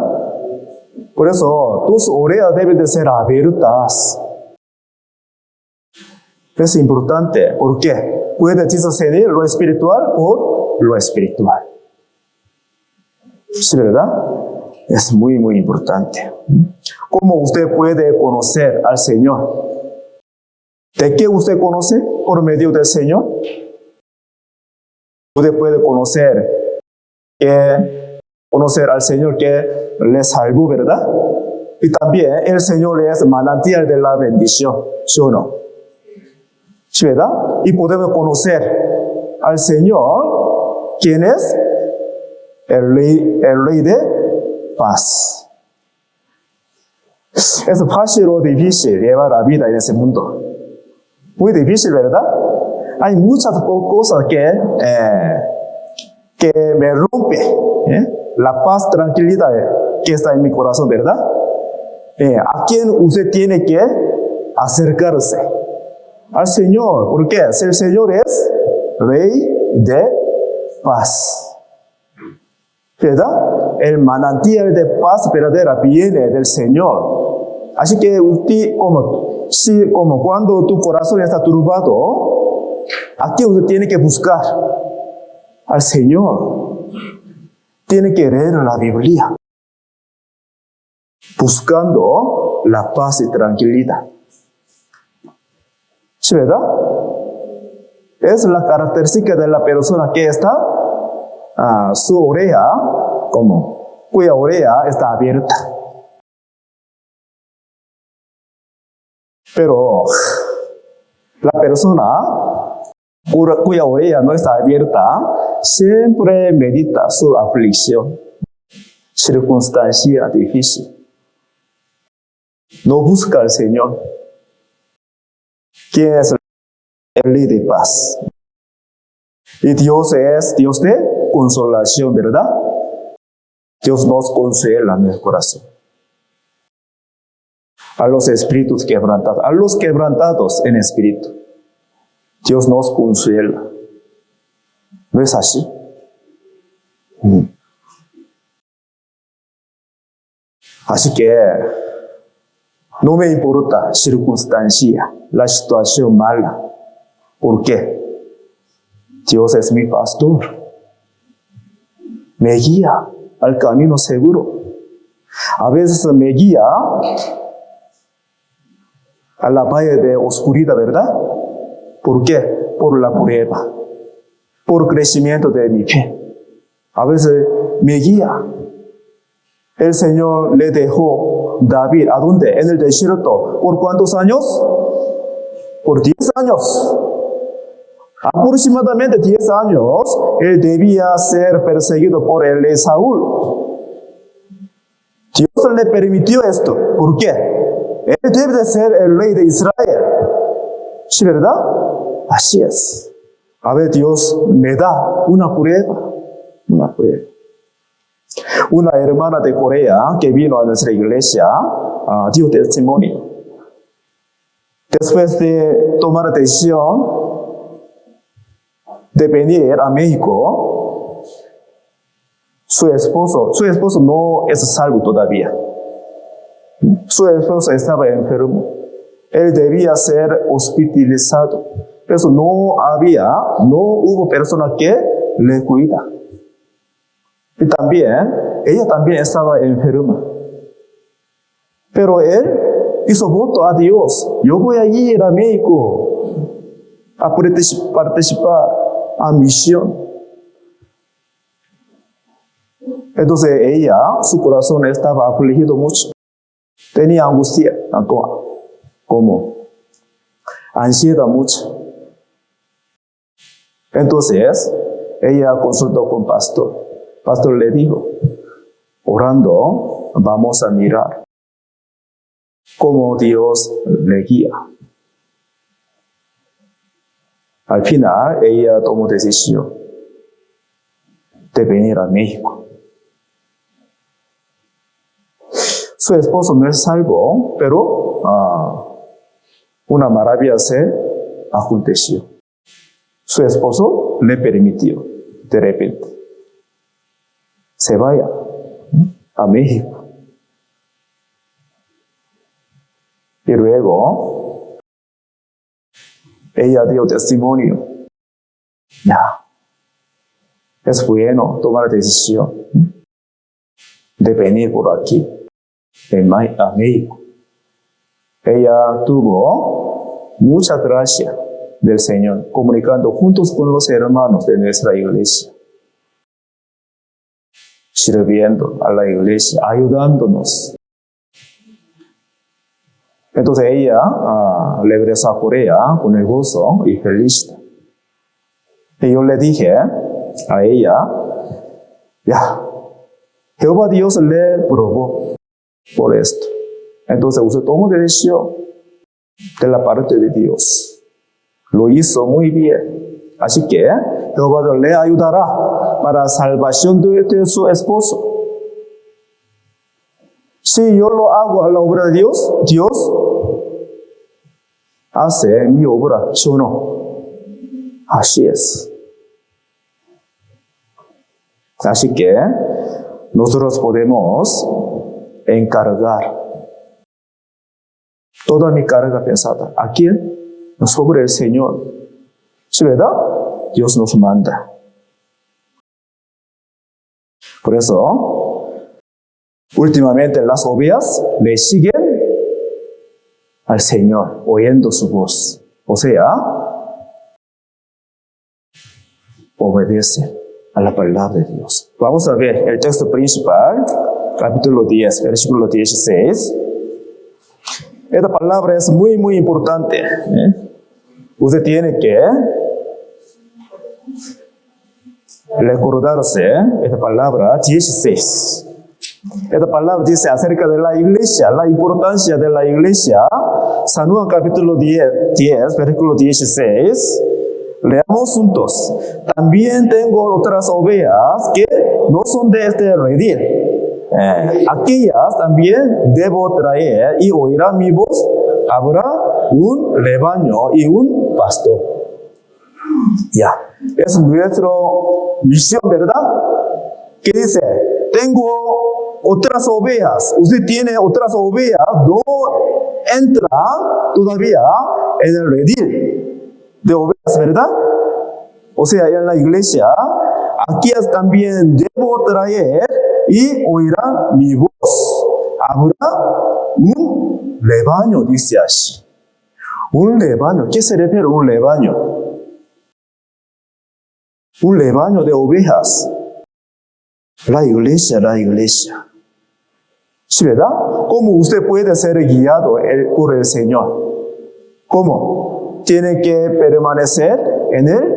Por eso, tus orejas deben de ser abiertas. Es importante. ¿Por qué? Puede discernir lo espiritual por lo espiritual. ¿Sí, verdad? Es muy, muy importante. ¿Cómo usted puede conocer al Señor? ¿De qué usted conoce? Por medio del Señor. Usted puede conocer al Señor que le salvó, ¿verdad? Y también el Señor es manantial de la bendición, ¿sí o no? ¿Sí, verdad? Y podemos conocer al Señor, ¿quién es? El rey de paz. Es fácil o difícil llevar la vida en ese mundo. Muy difícil, ¿verdad? Hay muchas cosas que me rompen la paz, tranquilidad que está en mi corazón, ¿verdad? ¿A quién usted tiene que acercarse? Al Señor. ¿Por qué? El Señor es Rey de paz. ¿Verdad? El manantial de paz verdadera viene del Señor. Así que como cuando tu corazón está turbado, aquí usted tiene que buscar al Señor. Tiene que leer la Biblia, buscando la paz y tranquilidad. ¿Sí, verdad? Es la característica de la persona que está su oreja, cuya oreja está abierta. Pero la persona cuya oreja no está abierta siempre medita su aflicción, circunstancia difícil. No busca al Señor, que es el Rey de paz. Y Dios es Dios de consolación, ¿verdad? Dios nos consuela en el corazón. a los espíritus quebrantados, a los quebrantados en espíritu. Dios nos consuela. ¿No es así? Así que no me importa circunstancia, la situación mala. ¿Por qué? Dios es mi pastor. Me guía al camino seguro. A veces me guía a la valle de oscuridad, ¿verdad? ¿Por qué? Por la prueba, por crecimiento de mi fe. A veces me guía. El Señor le dejó David, ¿a dónde? En el desierto. ¿Por cuántos años? Por 10 años. Aproximadamente 10 años, él debía ser perseguido por el rey Saúl. Dios le permitió esto. ¿Por qué? Él debe de ser el rey de Israel. ¿Sí, verdad? Así es. A ver, Dios me da una prueba. Una prueba. Una hermana de Corea que vino a nuestra iglesia dio testimonio. Después de tomar decisión de venir a México, su esposo no es salvo todavía. Su esposo estaba enfermo. Él debía ser hospitalizado. Pero no hubo persona que le cuida. Y también, ella también estaba enferma. Pero él hizo voto a Dios. Yo voy a ir a México a participar a misión. Entonces ella, su corazón estaba afligido mucho. Tenía angustia, como ansiedad mucho. Entonces ella consultó con pastor. Pastor le dijo, orando, vamos a mirar cómo Dios le guía. Al final, ella tomó decisión de venir a México. Su esposo no es salvo, pero una maravilla se aconteció. Su esposo le permitió, de repente, se vaya a México. Y luego, ella dio testimonio. Ya, es bueno tomar la decisión de venir por aquí, a México. Ella tuvo mucha gracia del Señor, comunicando juntos con los hermanos de nuestra iglesia, sirviendo a la iglesia, ayudándonos. Entonces ella regresó a Corea con el gozo y feliz. Y yo le dije a ella, ya, Jehová Dios le probó por esto. Entonces usted tomó decisión de la parte de Dios. Lo hizo muy bien. Así que Jehová Dios le ayudará para la salvación de su esposo. Si yo lo hago a la obra de Dios, Dios hace mi obra, ¿sí o no? Así es. Así que nosotros podemos encargar toda mi carga pesada. ¿A quién? Sobre el Señor. ¿Sí, verdad? Dios nos manda. Por eso, últimamente las ovejas le siguen al Señor, oyendo su voz. O sea, obedecen a la palabra de Dios. Vamos a ver el texto principal, capítulo 10, versículo 16. Esta palabra es muy, muy importante. Usted tiene que recordarse esta palabra 16. Esta palabra dice acerca de la iglesia, la importancia de la iglesia. San Juan capítulo 10, versículo 16. Leamos juntos. También tengo otras ovejas que no son de este redil. aquellas también debo traer y oirá mi voz. Habrá un rebaño y un pastor. Ya, es nuestra misión, ¿verdad? ¿Qué dice? Tengo otras ovejas. Usted tiene otras ovejas. No entra todavía en el redil de ovejas, ¿verdad? O sea, en la iglesia, aquellas también debo traer y oirán mi voz. Habrá un rebaño, dice así. Un rebaño. ¿Qué se refiere a un rebaño? Un rebaño de ovejas. La iglesia. ¿Sí, verdad? ¿Cómo usted puede ser guiado por el Señor? ¿Cómo? Tiene que permanecer en el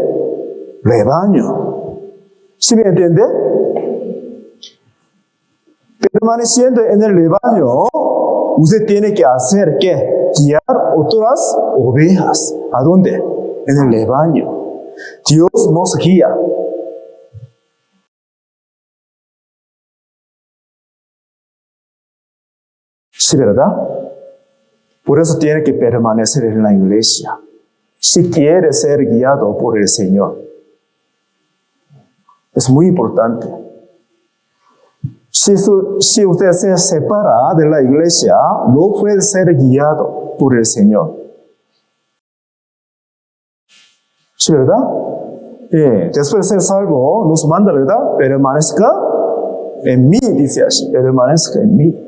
rebaño. ¿Sí me entiende? Permaneciendo en el rebaño, usted tiene que hacer ¿qué? Guiar otras ovejas. ¿A dónde? En el rebaño. Dios nos guía. ¿Sí, verdad? Por eso tiene que permanecer en la iglesia. Si quiere ser guiado por el Señor. Es muy importante. Si usted se separa de la iglesia, no puede ser guiado por el Señor. ¿Sí, verdad? Después de ser salvo, nos manda, ¿verdad? Permanezca en mí, dice así. Permanezca en mí.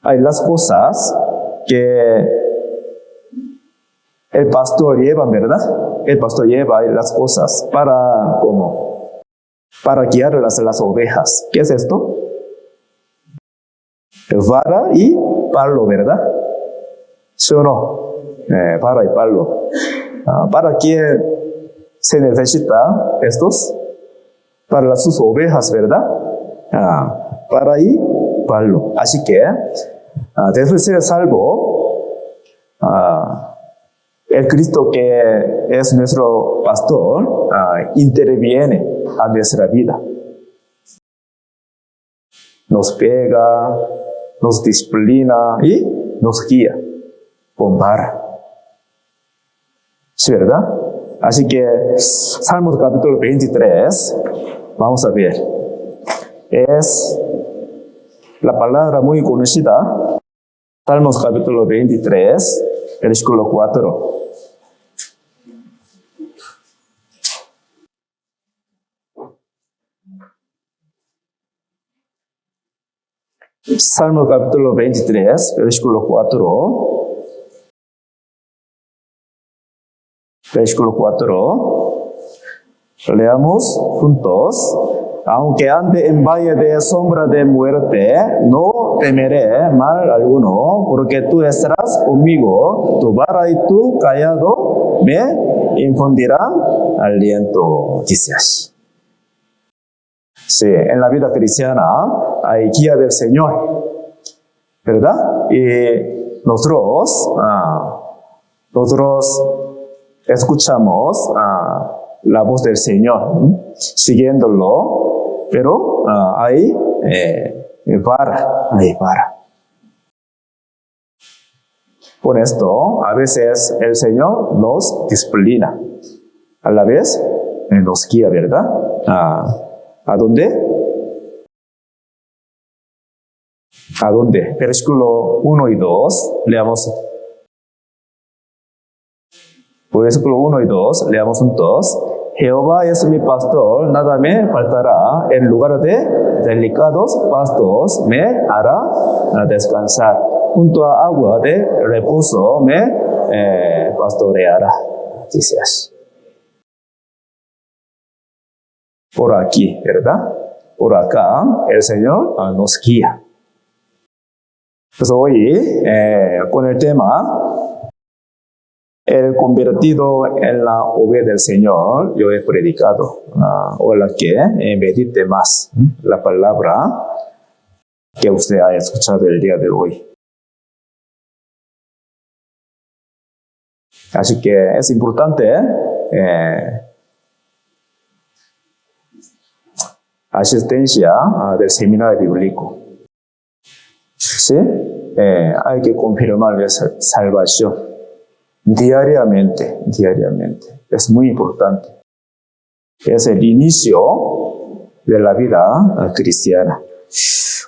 Hay las cosas que el pastor lleva, ¿verdad? El pastor lleva las cosas para, ¿cómo? Para guiar las ovejas. ¿Qué es esto? Vara y palo, ¿verdad? ¿Sí o no? Vara y palo. ¿Para qué se necesita estos? Para sus ovejas, ¿verdad? Vara y palo. Así que, después de ser salvo, el Cristo que es nuestro pastor interviene a nuestra vida. Nos pega, nos disciplina y nos guía con vara. ¿Sí, verdad? Así que Salmos capítulo 23, vamos a ver. Es la palabra muy conocida. Salmos capítulo 23, versículo 4. Salmo capítulo 23, versículo 4. Versículo 4. Leamos juntos. Aunque ande en valle de sombra de muerte, no temeré mal alguno, porque tú estarás conmigo, tu vara y tu cayado me infundirán aliento. Dice así. Sí, en la vida cristiana hay guía del Señor, ¿verdad? Y nosotros escuchamos la voz del Señor, siguiéndolo, pero hay vara. Por esto, a veces el Señor nos disciplina, a la vez nos guía, ¿verdad? ¿A dónde? ¿A dónde? Versículo 1 y 2, leamos. Versículo 1 y 2, leamos juntos. Jehová es mi pastor, nada me faltará. En lugar de delicados pastos me hará descansar. Junto a agua de reposo me pastoreará. Dice así. Por aquí, ¿verdad? Por acá, el Señor nos guía. Pues hoy, con el tema, el convertido en la oveja del Señor, yo he predicado. Ojalá que medite más la palabra que usted ha escuchado el día de hoy. Así que es importante asistencia del seminario bíblico. ¿Sí? Hay que confirmar la salvación diariamente. Es muy importante. Es el inicio de la vida cristiana.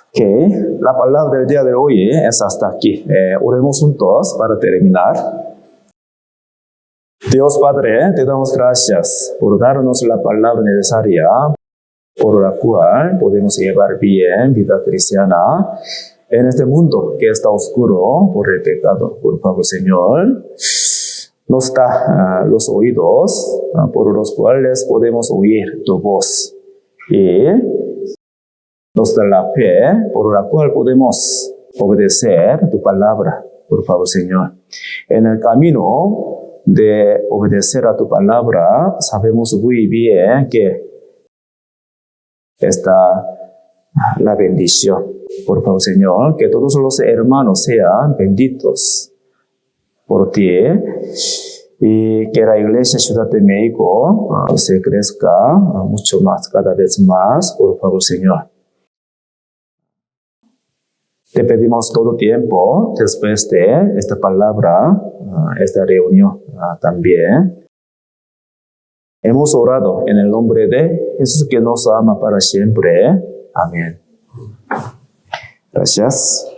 Okay. La palabra del día de hoy es hasta aquí. Oremos juntos para terminar. Dios Padre, te damos gracias por darnos la palabra necesaria por la cual podemos llevar bien vida cristiana en este mundo que está oscuro por el pecado. Por favor, Señor, nos da los oídos por los cuales podemos oír tu voz y nos da la fe por la cual podemos obedecer tu palabra. Por favor, Señor, en el camino de obedecer a tu palabra, sabemos muy bien que está la bendición. Por favor, Señor, que todos los hermanos sean benditos por ti y que la Iglesia Ciudad de México se crezca mucho más, cada vez más. Por favor, Señor. Te pedimos todo tiempo después de esta palabra, esta reunión también. Hemos orado en el nombre de Jesús que nos ama para siempre. Amén. Gracias.